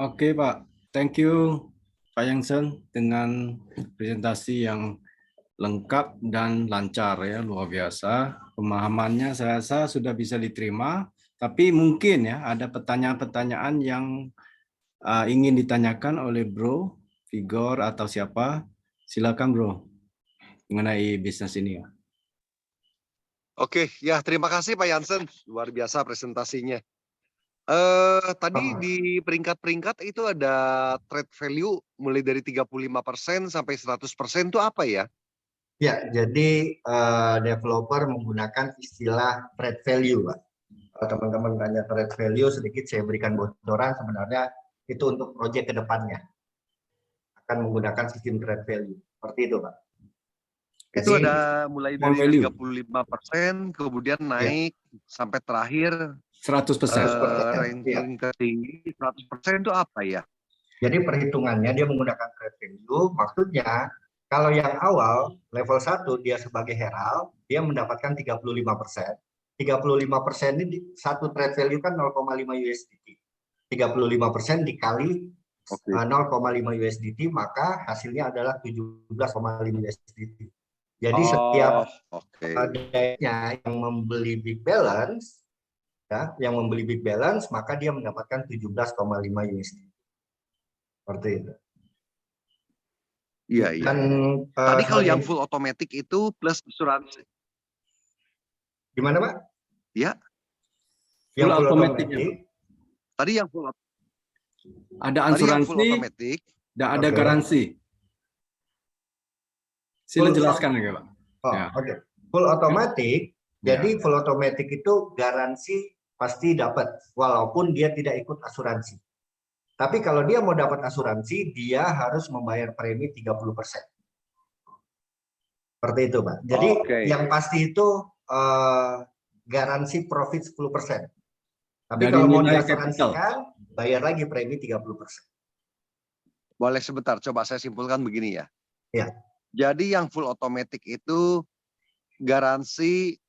Oke Pak, thank you Pak Yangsen dengan presentasi yang lengkap dan lancar ya, luar biasa. Pemahamannya saya rasa sudah bisa diterima, tapi mungkin ya ada pertanyaan-pertanyaan yang ingin ditanyakan oleh Bro, Figor atau siapa. Silakan Bro, mengenai bisnis ini ya. Oke, ya terima kasih Pak Jansen, luar biasa presentasinya. Tadi di peringkat-peringkat itu ada trade value mulai dari 35% sampai 100% itu apa ya? Ya, jadi developer menggunakan istilah trade value, Pak. Kalau teman-teman tanya trade value, sedikit saya berikan bocoran, sebenarnya itu untuk proyek ke depannya. Akan menggunakan sistem trade value. Seperti itu, Pak. Itu Jadi, ada mulai dari 35%, kemudian naik sampai terakhir 100%. ranking tertinggi 100% itu apa ya? Jadi perhitungannya dia menggunakan trade value, maksudnya kalau yang awal level 1 dia sebagai herald, dia mendapatkan 35%. 35% ini satu trade value kan 0,5 USDT. 35% dikali 0,5 USDT, maka hasilnya adalah 17,5 USDT. Jadi setiap adanya yang membeli big balance, ya, yang membeli big balance, maka dia mendapatkan 17,5 USDT. Seperti itu. Iya, iya. Dan tadi kalau yang full automatic itu plus asuransi. Gimana, Pak? Ya. Yang full automatic. Tadi yang full ada asuransi dan ada garansi. Sila jelaskan lagi, Pak. Oke. Full automatic. Jadi full automatic itu garansi pasti dapat walaupun dia tidak ikut asuransi. Tapi kalau dia mau dapat asuransi, dia harus membayar premi 30%. Seperti itu, Pak. Jadi yang pasti itu garansi profit 10%. Tapi kalau mau diasuransikan, bayar lagi premi 30%. Boleh sebentar, coba saya simpulkan begini ya. Ya. Jadi yang full automatic itu garansi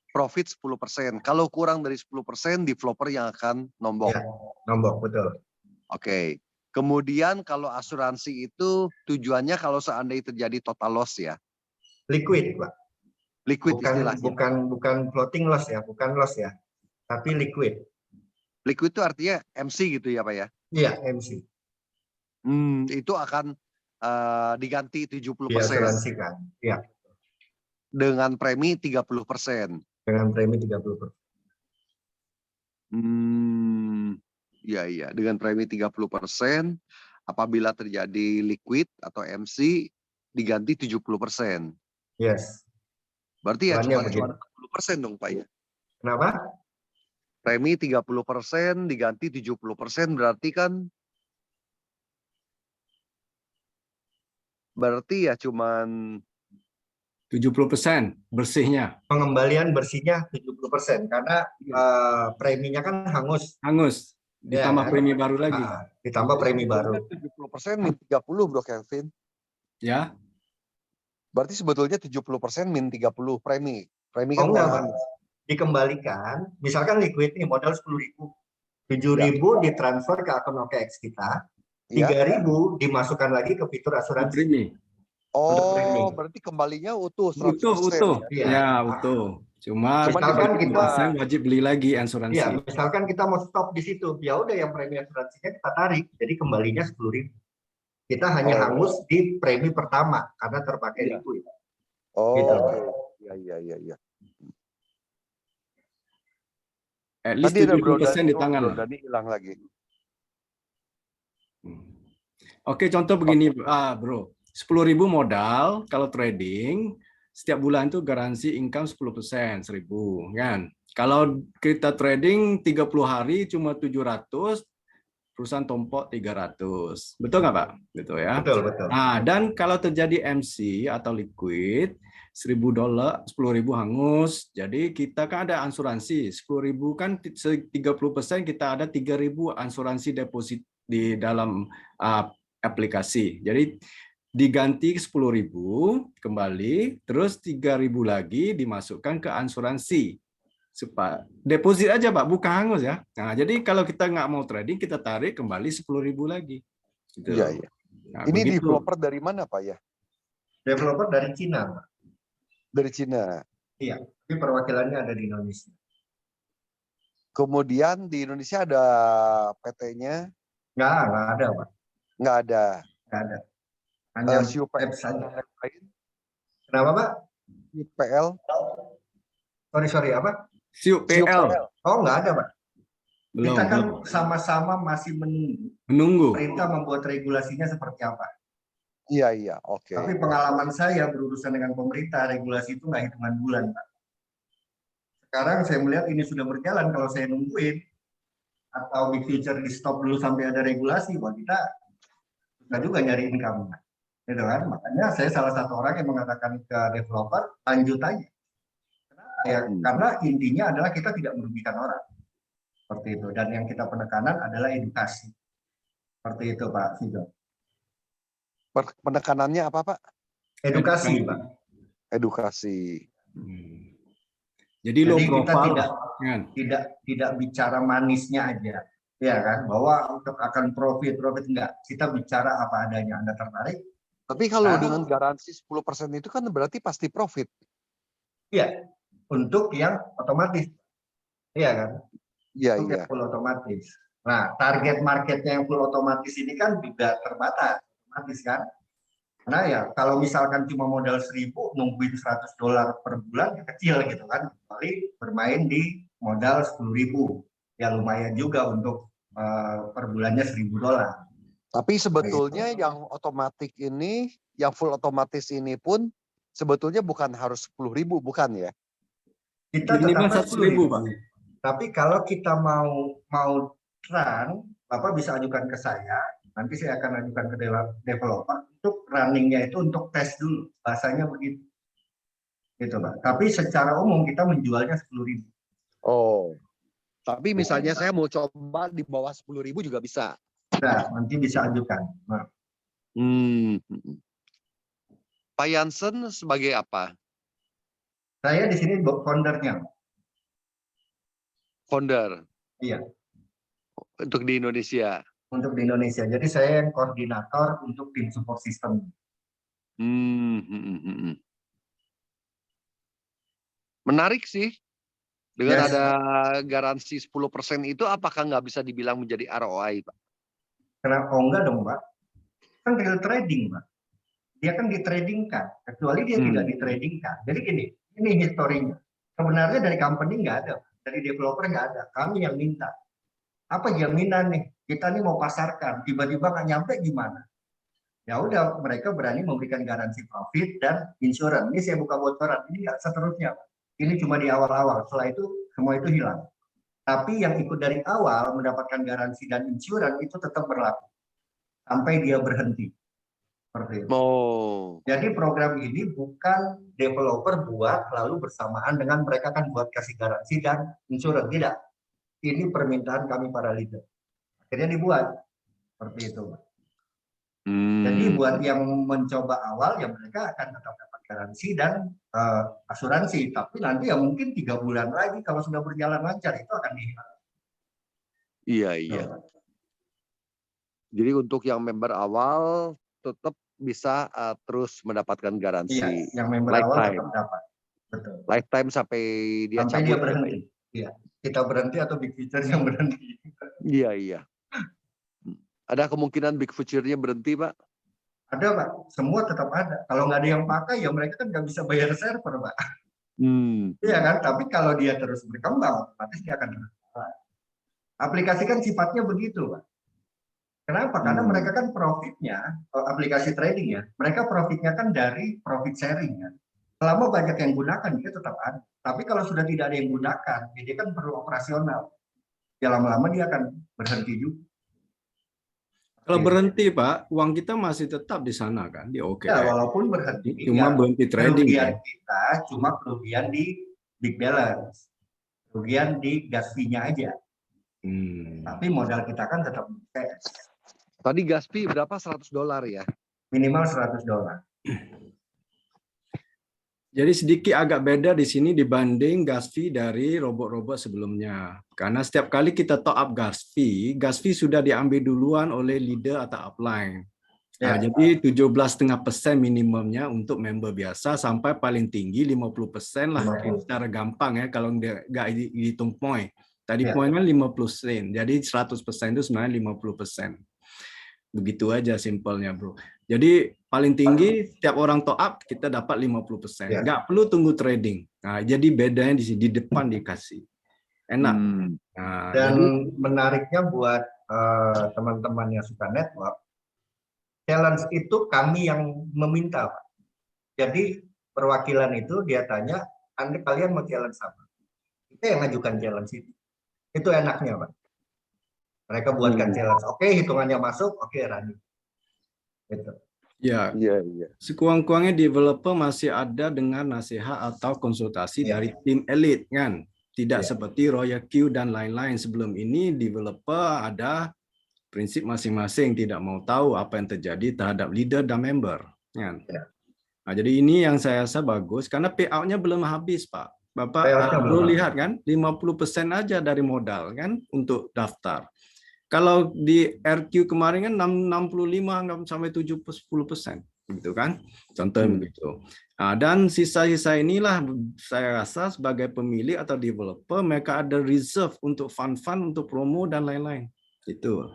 profit 10%. Kalau kurang dari 10%, developer yang akan nombok. Ya, nombok, betul. Oke. Kemudian kalau asuransi itu tujuannya kalau seandainya terjadi total loss ya. Liquid, Pak. Liquid istilahnya. Bukan floating loss ya, bukan loss ya. Tapi liquid. Liquid itu artinya MC gitu ya, Pak ya? Iya, MC. Itu akan diganti 70%. Diasuransikan. Iya. Dengan premi 30%. Dengan premi 30%. Iya. Dengan premi 30%, apabila terjadi liquid atau MC, diganti 70%. Yes. Berarti ya cuma 40% dong, Pak ya? Kenapa? Premi 30%, diganti 70%, berarti kan ya cuman 70% bersihnya. Pengembalian bersihnya 70% karena preminya kan hangus. Hangus. Ya, Ditambah kan? premi baru lagi. Ditambah premi baru. 70% min 30 Bro Kevin. Ya. Berarti sebetulnya 70% min 30 premi. Premi Oh kan enggak, nggak Pak. hangus. Dikembalikan, misalkan liquid nih modal 10.000. 7.000 ditransfer ke akun OKX kita, Ya. 3.000 dimasukkan lagi ke fitur asuransi. Premi. Oh, berarti kembalinya utuh 100%. Utuh. Iya. Ya, utuh. Cuma Misalkan kita wajib beli lagi asuransi. ya, misalkan kita mau stop di situ, ya udah yang premi asuransinya kita tarik, jadi kembalinya 10.000. Kita hanya hangus di premi pertama karena terpakai liquid. Oh, Gitu. iya. At least Tadi ada 70% di tangan. Bro Dani hilang lagi. Oke, contoh begini, Bro. 10.000 modal, kalau trading, setiap bulan itu garansi income 10%, 1.000, kan? Kalau kita trading 30 hari cuma 700, perusahaan tompok 300. Betul nggak, Pak? Gitu ya. Betul. Nah, dan kalau terjadi MC atau liquid, $1.000, 10.000 hangus. Jadi kita kan ada asuransi, 10.000 kan 30% kita ada 3.000 asuransi deposit di dalam aplikasi. Jadi diganti 10.000 kembali, terus 3.000 lagi dimasukkan ke asuransi. Supaya deposit aja, Pak, bukan hangus ya. Nah, jadi kalau kita nggak mau trading, kita tarik kembali 10.000 lagi. Gitu. Iya. Nah, Ini begitu. developer dari mana, Pak ya? Developer dari Cina, Pak. Dari Cina. Iya, tapi perwakilannya ada di Indonesia. Kemudian di Indonesia ada PT-nya? Nggak ada, Pak. Nggak ada. Nggak ada. Hanya UPL saja. lain? Kenapa, Pak? UPL? Sorry, apa? CUPL. Oh, nggak ada, Pak. Belum. Kita kan sama-sama masih menunggu. Pemerintah membuat regulasinya seperti apa. Iya, oke. Tapi pengalaman saya berurusan dengan pemerintah, regulasi itu nggak hitungan bulan, Pak. Sekarang saya melihat ini sudah berjalan, kalau saya nungguin, atau di future di stop dulu sampai ada regulasi, wah kita juga nyari income. Gitu kan? Makanya saya salah satu orang yang mengatakan ke developer, lanjut aja. Karena intinya adalah kita tidak merugikan orang. Seperti itu. Dan yang kita penekanan adalah edukasi. Seperti itu, Pak Sido. Penekanannya apa, Pak? Edukasi, Pak. Edukasi. Jadi low profile kita tidak bicara manisnya aja. Ya kan? Bahwa untuk akan profit enggak. Kita bicara apa adanya. Anda tertarik? Tapi kalau dengan garansi 10% itu kan berarti pasti profit. Iya. Untuk yang otomatis. Iya kan? Iya. Full otomatis. Nah, target marketnya yang full otomatis ini kan juga terbatas. Otomatis kan? Karena ya kalau misalkan cuma modal 1.000 nungguin $100 per bulan ya kecil gitu kan. Kecuali bermain di modal 10.000. Ya lumayan juga untuk per bulannya $1.000. Tapi sebetulnya yang otomatis ini, yang full otomatis ini pun sebetulnya bukan harus 10.000, bukan ya? Kita tetap 10.000, Pak. Tapi kalau kita mau run, Bapak bisa ajukan ke saya. Nanti saya akan ajukan ke developer untuk runningnya itu untuk tes dulu. Bahasanya begitu. Gitu, Pak. Tapi secara umum kita menjualnya 10.000. Oh. Tapi misalnya saya mau coba di bawah 10.000 juga bisa. Nah, nanti bisa ajukan. Nah. Pak Jansen sebagai apa? Saya di sini foundernya. Founder. Iya. Untuk di Indonesia. Untuk di Indonesia. Jadi saya yang koordinator untuk tim support system. Menarik sih. Dengan ada garansi 10% itu apakah nggak bisa dibilang menjadi ROI, Pak? Kenapa? Oh enggak dong, Pak. Kan real trading, Pak. Dia kan ditradingkan. Kecuali dia tidak ditradingkan. Jadi gini, ini historinya. Sebenarnya dari company nggak ada. Dari developer nggak ada. Kami yang minta. Apa jaminan nih? Kita nih mau pasarkan. Tiba-tiba nggak nyampe gimana? Ya udah, mereka berani memberikan garansi profit dan insurance. Ini saya buka bocoran. Ini nggak seterusnya, Pak. Ini cuma di awal-awal. Setelah itu semua itu hilang. Tapi yang ikut dari awal mendapatkan garansi dan insurans itu tetap berlaku sampai dia berhenti. Seperti itu. Oh. Jadi program ini bukan developer buat lalu bersamaan dengan mereka kan buat kasih garansi dan insurance, tidak. Ini permintaan kami para leader. Akhirnya dibuat seperti itu. Jadi buat yang mencoba awal ya mereka akan tetap dapat garansi dan asuransi, tapi nanti ya mungkin 3 bulan lagi kalau sudah berjalan lancar itu akan dihilang. Iya, iya. Jadi untuk yang member awal tetap bisa terus mendapatkan garansi. Iya, yang member awal tetap dapat. Betul. Lifetime sampai dia sampai cabut. dia berhenti. Iya. Kita berhenti atau Big Future yang berhenti. Iya, iya. Ada kemungkinan Big Future-nya berhenti, Pak? Ada, Pak. Semua tetap ada. Kalau nggak ada yang pakai, ya mereka kan nggak bisa bayar server, Pak. Iya kan? Tapi kalau dia terus berkembang, otomatis dia akan terus. Aplikasi kan sifatnya begitu, Pak. Kenapa? Karena mereka kan profitnya, aplikasi trading ya, mereka profitnya kan dari profit sharing ya. Selama banyak yang gunakan, dia tetap ada. Tapi kalau sudah tidak ada yang gunakan, dia kan perlu operasional. Ya lama-lama dia akan berhenti juga. Kalau berhenti, Pak, uang kita masih tetap di sana kan, di OKX. Ya, walaupun berhenti, cuma ya, berhenti trading. Kerugian kita cuma kerugian di big balance. Kerugian di gas fee-nya aja. Tapi modal kita kan tetap OKX. Tadi gas fee berapa? $100 ya? Minimal $100. Jadi sedikit agak beda di sini dibanding gas fee dari robot-robot sebelumnya. Karena setiap kali kita top up gas fee sudah diambil duluan oleh leader atau upline. Nah, jadi 17,5% minimumnya untuk member biasa sampai paling tinggi 50% lah. Secara gampang ya kalau nggak hitung point. Tadi poinnya 50 sen. Jadi 100% itu sebenarnya 50%. Begitu aja simpelnya, Bro. Jadi paling tinggi setiap orang top up kita dapat 50%. Nggak perlu tunggu trading. Nah, jadi bedanya di sini di depan dikasih. Enak. Nah, dan jadi menariknya buat teman-teman yang suka network, challenge itu kami yang meminta, Pak. Jadi perwakilan itu dia tanya, Anda kalian mau challenge apa? Kita yang ngajukan challenge itu. Itu enaknya, Pak. Mereka buatkan challenge. Oke, hitungannya masuk, oke, running. Gitu. Ya, sekuang-kuangnya developer masih ada dengan nasihat atau konsultasi dari tim elit kan. Tidak seperti Royal Q dan lain-lain. Sebelum ini developer ada prinsip masing-masing, tidak mau tahu apa yang terjadi terhadap leader dan member kan. Nah, jadi ini yang saya rasa bagus karena payout-nya belum habis, Pak. Bapak perlu lihat kan, 50% aja dari modal kan untuk daftar. Kalau di RQ kemarin kan 65 sampai 70% gitu kan. Contohnya begitu. Nah, dan sisa-sisa inilah saya rasa sebagai pemilik atau developer mereka ada reserve untuk fund-fund untuk promo dan lain-lain. Itu.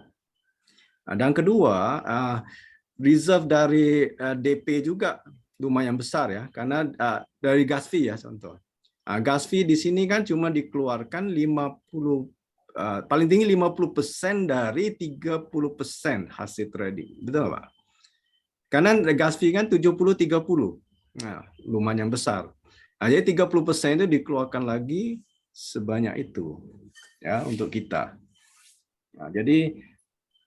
Nah, dan kedua, reserve dari DP juga lumayan besar ya karena dari gas fee ya contoh. Gas fee di sini kan cuma dikeluarkan 50 paling tinggi 50% dari 30% hasil trading. Betul, Pak? Karena gas fee kan 70-30. Nah, lumayan besar. Nah, jadi 30% itu dikeluarkan lagi sebanyak itu ya untuk kita. Nah, jadi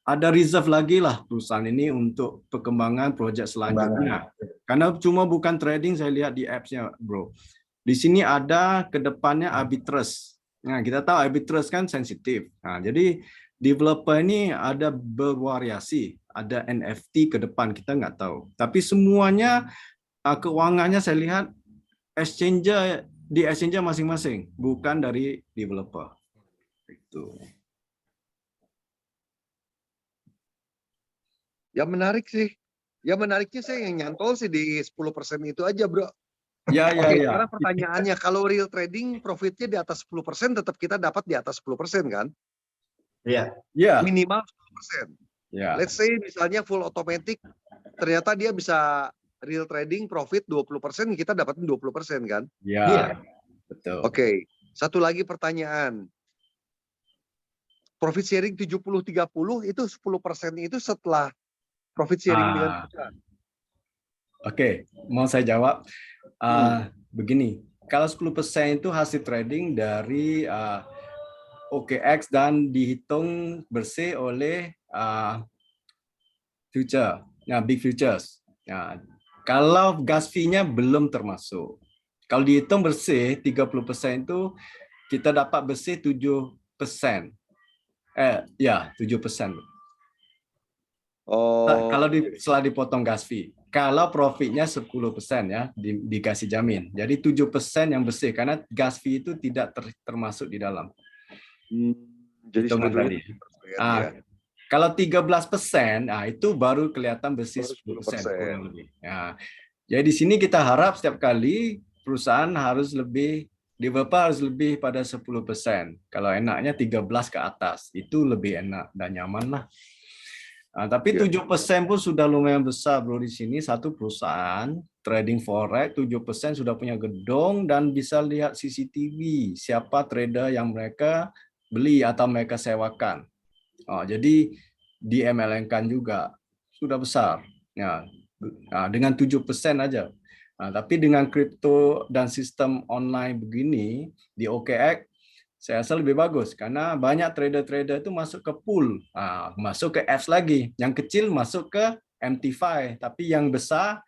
ada reserve lagi lah perusahaan ini untuk perkembangan proyek selanjutnya. Karena cuma bukan trading, saya lihat di apps-nya, Bro. Di sini ada ke depannya arbitrage. Nah, kita tahu arbitrage kan sensitif. Nah, jadi developer ini ada bervariasi, ada NFT ke depan kita nggak tahu. Tapi semuanya keuangannya saya lihat di exchange masing-masing, bukan dari developer. Itu. Ya menarik sih. Ya menariknya saya yang nyantol sih di 10% itu aja, Bro. Ya. Sekarang pertanyaannya, kalau real trading profitnya di atas 10%, tetap kita dapat di atas 10% kan? Iya. Minimal 10%. Let's say misalnya full automatic, ternyata dia bisa real trading profit 20%, kita dapatin 20% kan? Iya. Betul. Oke. Satu lagi pertanyaan. Profit sharing 70-30 itu 10% itu setelah profit sharing dengan kita. Oke, mau saya jawab. Begini, kalau 10% itu hasil trading dari OKX dan dihitung bersih oleh future, Big Futures. Nah, kalau gas fee-nya belum termasuk. Kalau dihitung bersih 30% itu kita dapat bersih 7%. Ya, 7%. Oh, Kalau setelah dipotong gas fee. Kalau profitnya 10% ya dikasih jamin. Jadi 7% yang bersih karena gas fee itu tidak termasuk di dalam jadi hitungan sebetulnya tadi. 7% ya. Kalau 13%, nah itu baru kelihatan bersih Baru 10% 10%. kurang lebih. Nah, jadi di sini kita harap setiap kali perusahaan harus lebih, developer harus lebih pada 10%. Kalau enaknya 13 ke atas, itu lebih enak dan nyaman lah. Nah, tapi Ya. 7% pun sudah lumayan besar bro di sini. Satu perusahaan trading forex 7% sudah punya gedung dan bisa lihat CCTV siapa trader yang mereka beli atau mereka sewakan. Jadi di MLM-kan juga sudah besar. Ya, dengan 7% aja. Nah, tapi dengan kripto dan sistem online begini di OKX saya rasa lebih bagus karena banyak trader-trader itu masuk ke pool, masuk ke apps lagi. Yang kecil masuk ke MT5, tapi yang besar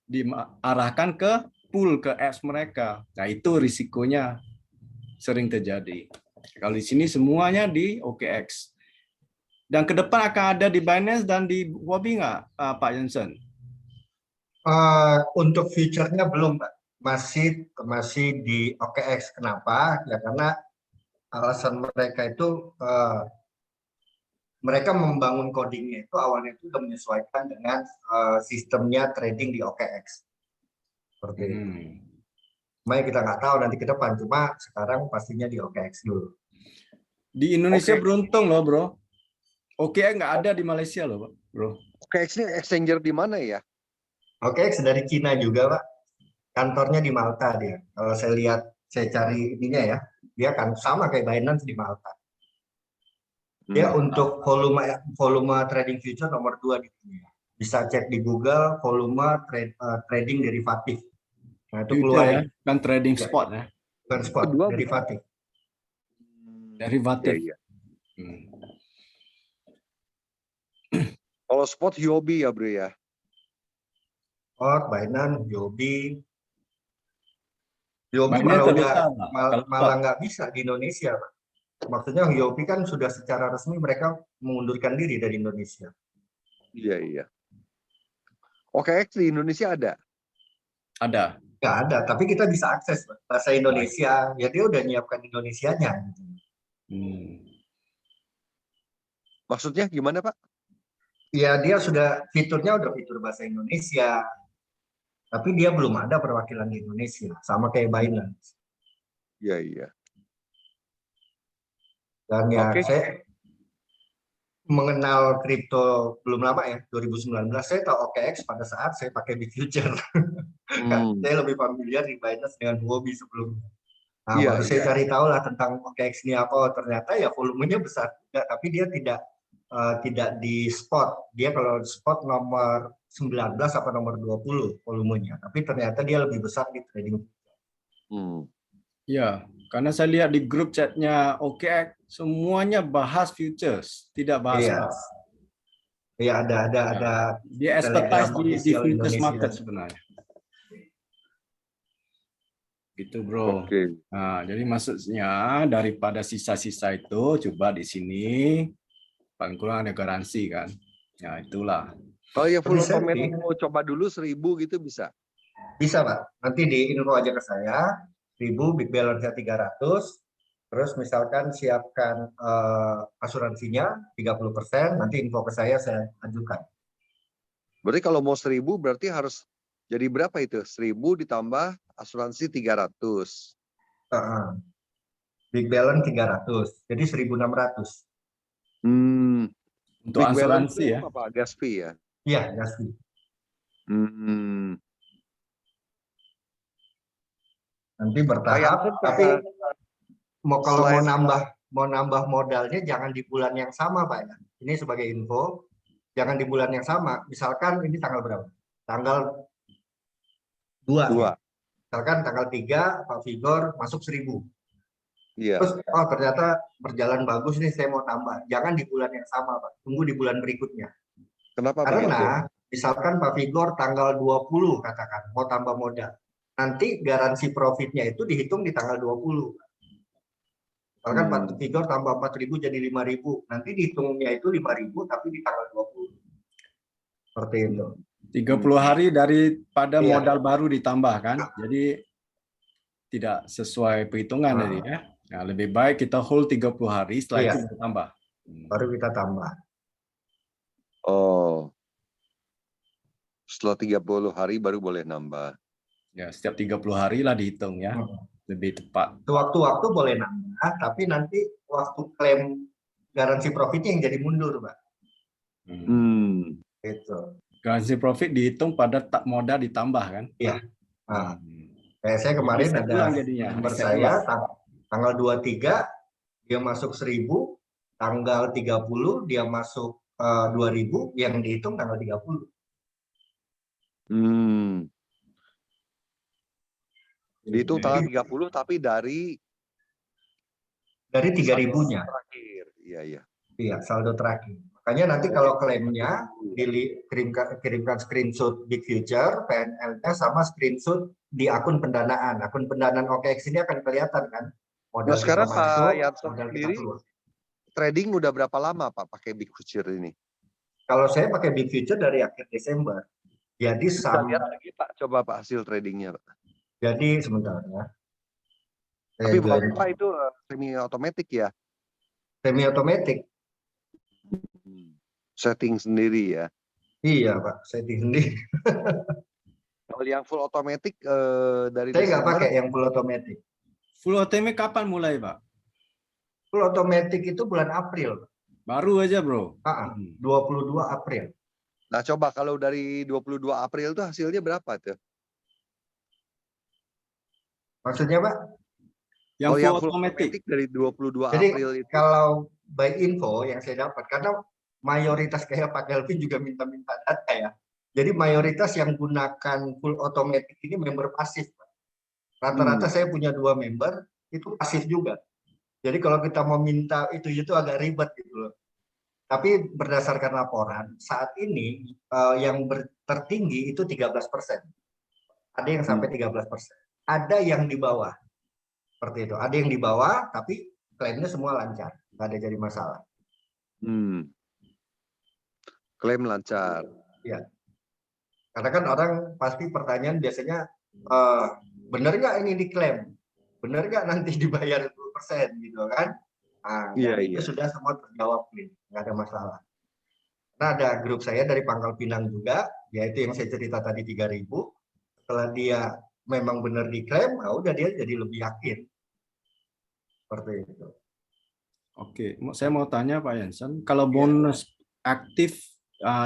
diarahkan ke pool ke apps mereka. Nah, itu risikonya sering terjadi. Kalau di sini semuanya di OKX. Dan ke depan akan ada di Binance dan di Huobi nggak, Pak Jensen? Untuk future-nya belum, Pak. Masih di OKX. Kenapa? Ya karena alasan mereka itu mereka membangun codingnya itu awalnya itu sudah menyesuaikan dengan sistemnya trading di OKX. Seperti itu. Makanya kita nggak tahu nanti ke depan, cuma sekarang pastinya di OKX dulu. Di Indonesia beruntung loh, bro. OKX nggak ada di Malaysia loh, bro. OKX ini exchanger di mana ya? OKX dari Cina juga, Pak. Kantornya di Malta dia. Kalau saya lihat, saya cari ininya ya, dia kan sama kayak Binance di Malta. Dia untuk volume trading future nomor 2 di dunia. Bisa cek di Google volume trading derivatif. Nah, itu keluar ya, kan trading spot ya. Bukan spot, derivatif. Derivatif. Ya, ya. Kalau spot Huobi ya, bro ya. Spot, Binance, Huobi malah nggak bisa di Indonesia, Pak. Maksudnya Huobi kan sudah secara resmi mereka mengundurkan diri dari Indonesia. Iya, iya. OKX di Indonesia ada? Ada. Nggak ada, tapi kita bisa akses bahasa Indonesia. Ya dia udah nyiapkan Indonesianya. Maksudnya gimana, Pak? Ya dia sudah fiturnya udah fitur bahasa Indonesia. Tapi dia belum ada perwakilan di Indonesia, sama kayak Binance. Iya, iya. Dan ya saya mengenal kripto belum lama ya, 2019 saya tahu OKX pada saat saya pakai di future. Saya lebih familiar di Binance dengan Huobi sebelumnya. Nah, baru saya cari tahu lah tentang OKX ini apa. Ternyata ya volumenya besar juga, tapi dia tidak di spot. Dia kalau spot nomor 19 apa nomor 20 volumenya. Tapi ternyata dia lebih besar di trading. Ya, karena saya lihat di grup chatnya OKX semuanya bahas futures, tidak bahas spot. Iya, ada. Dia expertise di futures market sebenarnya. Gitu, bro. Nah, jadi maksudnya daripada sisa-sisa itu coba di sini paling kurang ada garansi kan. Ya itulah. Kalau ya full payment mau coba dulu 1.000 gitu bisa? Bisa, Pak. Nanti di info aja ke saya. 1.000, big balance-nya 300. Terus misalkan siapkan asuransinya 30%, nanti info ke saya ajukan. Berarti kalau mau 1.000 berarti harus jadi berapa itu? 1.000 ditambah asuransi 300. Big balance 300, jadi 1.600. Untuk big asuransi ya? Apa? Gas fee ya? Iya, gas fee. Nanti bertahap, tapi kalau mau nambah modalnya jangan di bulan yang sama, Pak. Ini sebagai info, jangan di bulan yang sama. Misalkan ini tanggal berapa? Tanggal 2. Ya? Misalkan tanggal 3, Pak Vigor masuk 1.000. Terus, ternyata berjalan bagus nih, saya mau tambah. Jangan di bulan yang sama, Pak. Tunggu di bulan berikutnya. Kenapa Pak Yansen? Karena misalkan Pak Vigor tanggal 20 katakan mau tambah modal. Nanti garansi profitnya itu dihitung di tanggal 20. Misalkan Pak Vigor tambah 4.000 jadi 5.000. Nanti dihitungnya itu 5.000 tapi di tanggal 20. Seperti itu. 30 hari daripada Iya. modal baru ditambah kan. Jadi tidak sesuai perhitungan tadi ya. Nah, lebih baik kita hold 30 hari setelah Iya. itu kita tambah. Baru kita tambah. Oh. Setelah 30 hari baru boleh nambah. Ya, setiap 30 hari lah dihitung ya. Lebih tepat. Sewaktu-waktu boleh nambah, tapi nanti waktu klaim garansi profitnya yang jadi mundur, Pak. Gitu. Garansi profit dihitung pada tak modal ditambah kan? Iya. Nah, kayak saya kemarin Reset ada ulang jadinya, member reset saya ulang. tanggal 23 dia masuk 1.000, tanggal 30 dia masuk 2.000, yang dihitung tanggal 30. Dihitung tanggal 30 tapi dari 3.000-nya. Terakhir. Iya, iya. Iya, saldo terakhir. Makanya nanti kalau klaimnya kirimkan screenshot Big Future, PNL-nya sama screenshot di akun pendanaan. Akun pendanaan OKX ini akan kelihatan kan? Modal Nah, sekarang kita Pak masuk, Yansen modal kita sendiri keluar. trading udah berapa lama Pak pakai Big Future ini? Kalau saya pakai Big Future dari akhir Desember. Jadi Bisa lihat lagi Pak, coba Pak hasil tradingnya Pak. Jadi sebentar ya. Tapi Bapak itu semi otomatis ya? Semi otomatis. Setting sendiri ya? Iya Pak, setting sendiri. Kalau yang full otomatis dari Saya nggak Desember, pakai yang full otomatis. Full automatic kapan mulai Pak? Full otomatis itu bulan April. Baru aja bro. 22 April. Nah coba kalau dari 22 April itu hasilnya berapa tuh? Maksudnya Pak? Yang yang full automatic dari 22 Jadi April itu. kalau by info yang saya dapat, karena mayoritas kayak Pak Kelvin juga minta-minta data ya. Jadi mayoritas yang gunakan full automatic ini member pasif. Rata-rata saya punya 2 member, itu pasif juga. Jadi kalau kita mau minta itu agak ribet gitu loh. Tapi berdasarkan laporan, saat ini yang tertinggi itu 13%. Ada yang sampai 13%. Ada yang di bawah. Seperti itu. Ada yang di bawah, tapi klaimnya semua lancar. Nggak ada jadi masalah. Klaim lancar. Ya. Karena kan orang pasti pertanyaan biasanya, benar nggak ini diklaim? Benar nggak nanti dibayar 10% gitu kan? Nah, itu sudah semua terjawab nih, nggak ada masalah. Nah, ada grup saya dari Pangkal Pinang juga, yaitu yang saya cerita tadi 3.000. Setelah dia memang benar diklaim, nah udah dia jadi lebih yakin. Seperti itu. Oke, saya mau tanya Pak Yansen, kalau bonus aktif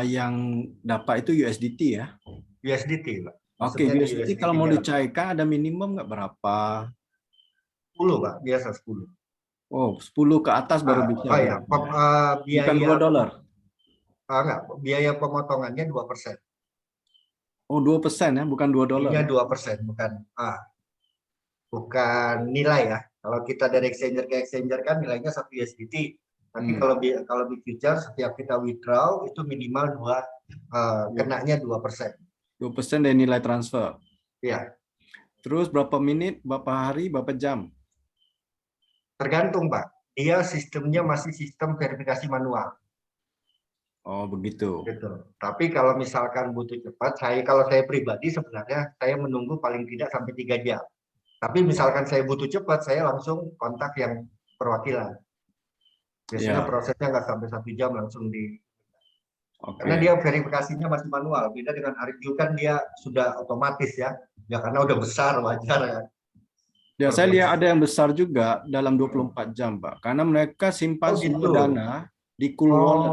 yang dapat itu USDT ya? USDT, Pak. Oke, USDT kalau mau dicairkan ada minimum nggak berapa? 10, Pak. Biasa 10. Oh, 10 ke atas baru bisa. Oh ya, biaya, bukan $2. Enggak, biaya pemotongannya 2%. Oh, 2% ya, bukan $2. Iya 2%, bukan nilai ya. Kalau kita dari exchanger ke exchanger kan nilainya 1 USDT. Tapi kalau Big Future setiap kita withdraw itu minimal 2, kenanya 2%. 2% dari nilai transfer. Iya. Terus berapa menit, berapa hari, berapa jam? Tergantung, Pak. Dia sistemnya masih sistem verifikasi manual. Oh, begitu. Gitu. Tapi kalau misalkan butuh cepat, kalau saya pribadi sebenarnya saya menunggu paling tidak sampai 3 jam. Tapi misalkan saya butuh cepat, saya langsung kontak yang perwakilan. Biasanya prosesnya nggak sampai 1 jam langsung di. Karena dia verifikasinya masih manual. Beda dengan Arif kan dia sudah otomatis ya. Ya karena udah besar, wajar kan. Ya, saya lihat ada yang besar juga dalam 24 jam, Pak. Karena mereka simpan semua dana di Cool Wallet,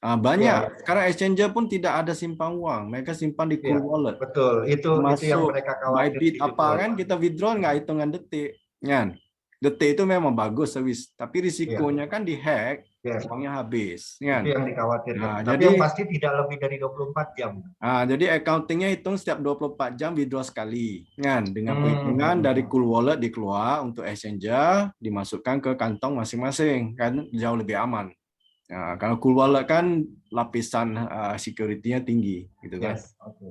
Pak. Banyak. Sekarang exchanger pun tidak ada simpan uang. Mereka simpan di Cool Wallet. Betul. Itu yang mereka khawatir. Bybit apa kan kita withdraw nggak hitungan detik. Kan? Detik itu memang bagus service. Tapi risikonya kan dihack. Uangnya habis. Kan? Itu yang dikhawatirkan. Nah, tapi jadi, yang pasti tidak lebih dari 24 jam. Jadi accountingnya hitung setiap 24 jam withdraw sekali. Kan? Dengan perhitungan dari Cool Wallet dikeluar untuk exchanger, dimasukkan ke kantong masing-masing. Kan jauh lebih aman. Nah, kalau cool wallet kan lapisan security-nya tinggi, gitu kan? Yes, oke.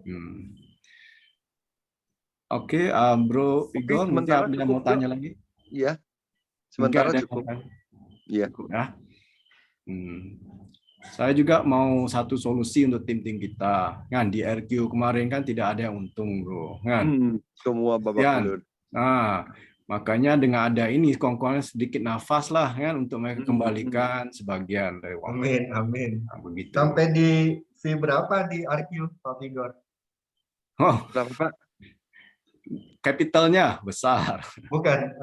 Oke, Bro Oke, Igor, mungkin sementara ada yang cukup, mau tanya lagi? Iya, Mungkin sementara ada yang cukup. mau tanya? Iya. Cukup ya. Saya juga mau satu solusi untuk tim-tim kita. Kan di RQ kemarin kan tidak ada yang untung, Bro. Kan? Semua babak Sekian. belur. Nah, makanya dengan ada ini kawan-kawan sedikit nafas lah kan untuk mereka kembalikan sebagian dari uang. Amin, amin. Nah, begitu. Sampai di fee berapa di RQ, Pak Igor? Oh, Berapa, Pak? kapitalnya besar. Bukan,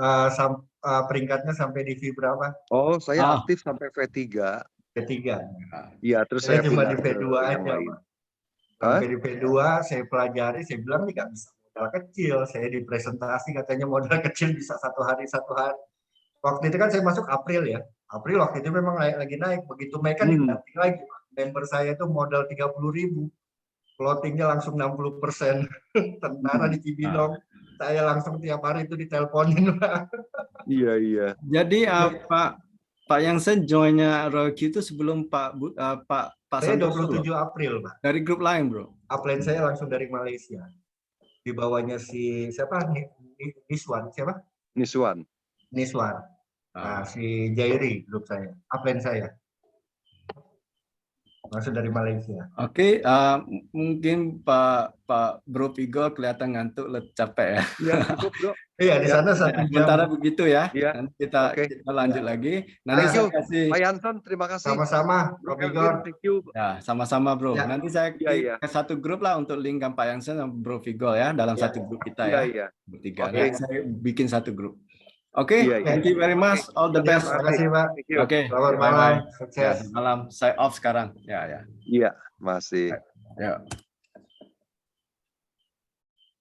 peringkatnya sampai di fee berapa? Oh, saya Ah. aktif sampai V3. Ketiga. Iya, terus Saya saya cuma pindah di ke V2 yang aja, lain. Pak. Sampai di V2 saya pelajari, saya bilang ini nggak bisa modal kecil. Saya di presentasi katanya modal kecil bisa satu hari. Waktu itu kan saya masuk April ya. April waktu itu memang lagi naik. Begitu naik kan diganti lagi, Pak. Member saya itu modal 30.000. Floatingnya langsung 60%. Tentara di Cibinong. Saya langsung tiap hari itu diteleponin, Pak. Iya. Jadi Pak Jansen joinnya Rocky itu sebelum Pak Saya Santoso 27 loh. April, Pak. Dari grup lain, Bro. Upline saya langsung dari Malaysia. Di bawahnya si siapa? Niswan, siapa? Niswan. Nah, si Jairi grup saya, upline saya. Langsung dari Malaysia. Oke, mungkin Pak Bro Igor kelihatan ngantuk, capek ya. Iya, cukup, Bro. Iya, di sana 1 jam. Sementara begitu ya. Iya. Nanti kita lanjut lagi. Nanti Thank saya you, kasih. Pak Jansen, terima kasih. Sama-sama, Bro Pak Igor. Kelvin, thank you. Ya, sama-sama, Bro. Ya. Nanti saya Iya. ke satu grup lah untuk link Pak Jansen sama Bro Igor ya, dalam Ya. satu grup kita ya. Iya. Bertiga. Oke. Nanti saya bikin satu grup. Oke, Iya. thank you very much. All the best. Terima kasih, Pak. Thank you. Oke, Selamat bye-bye. malam. Ya, Sukses. malam. Saya off sekarang. Ya. Iya, masih. Ya.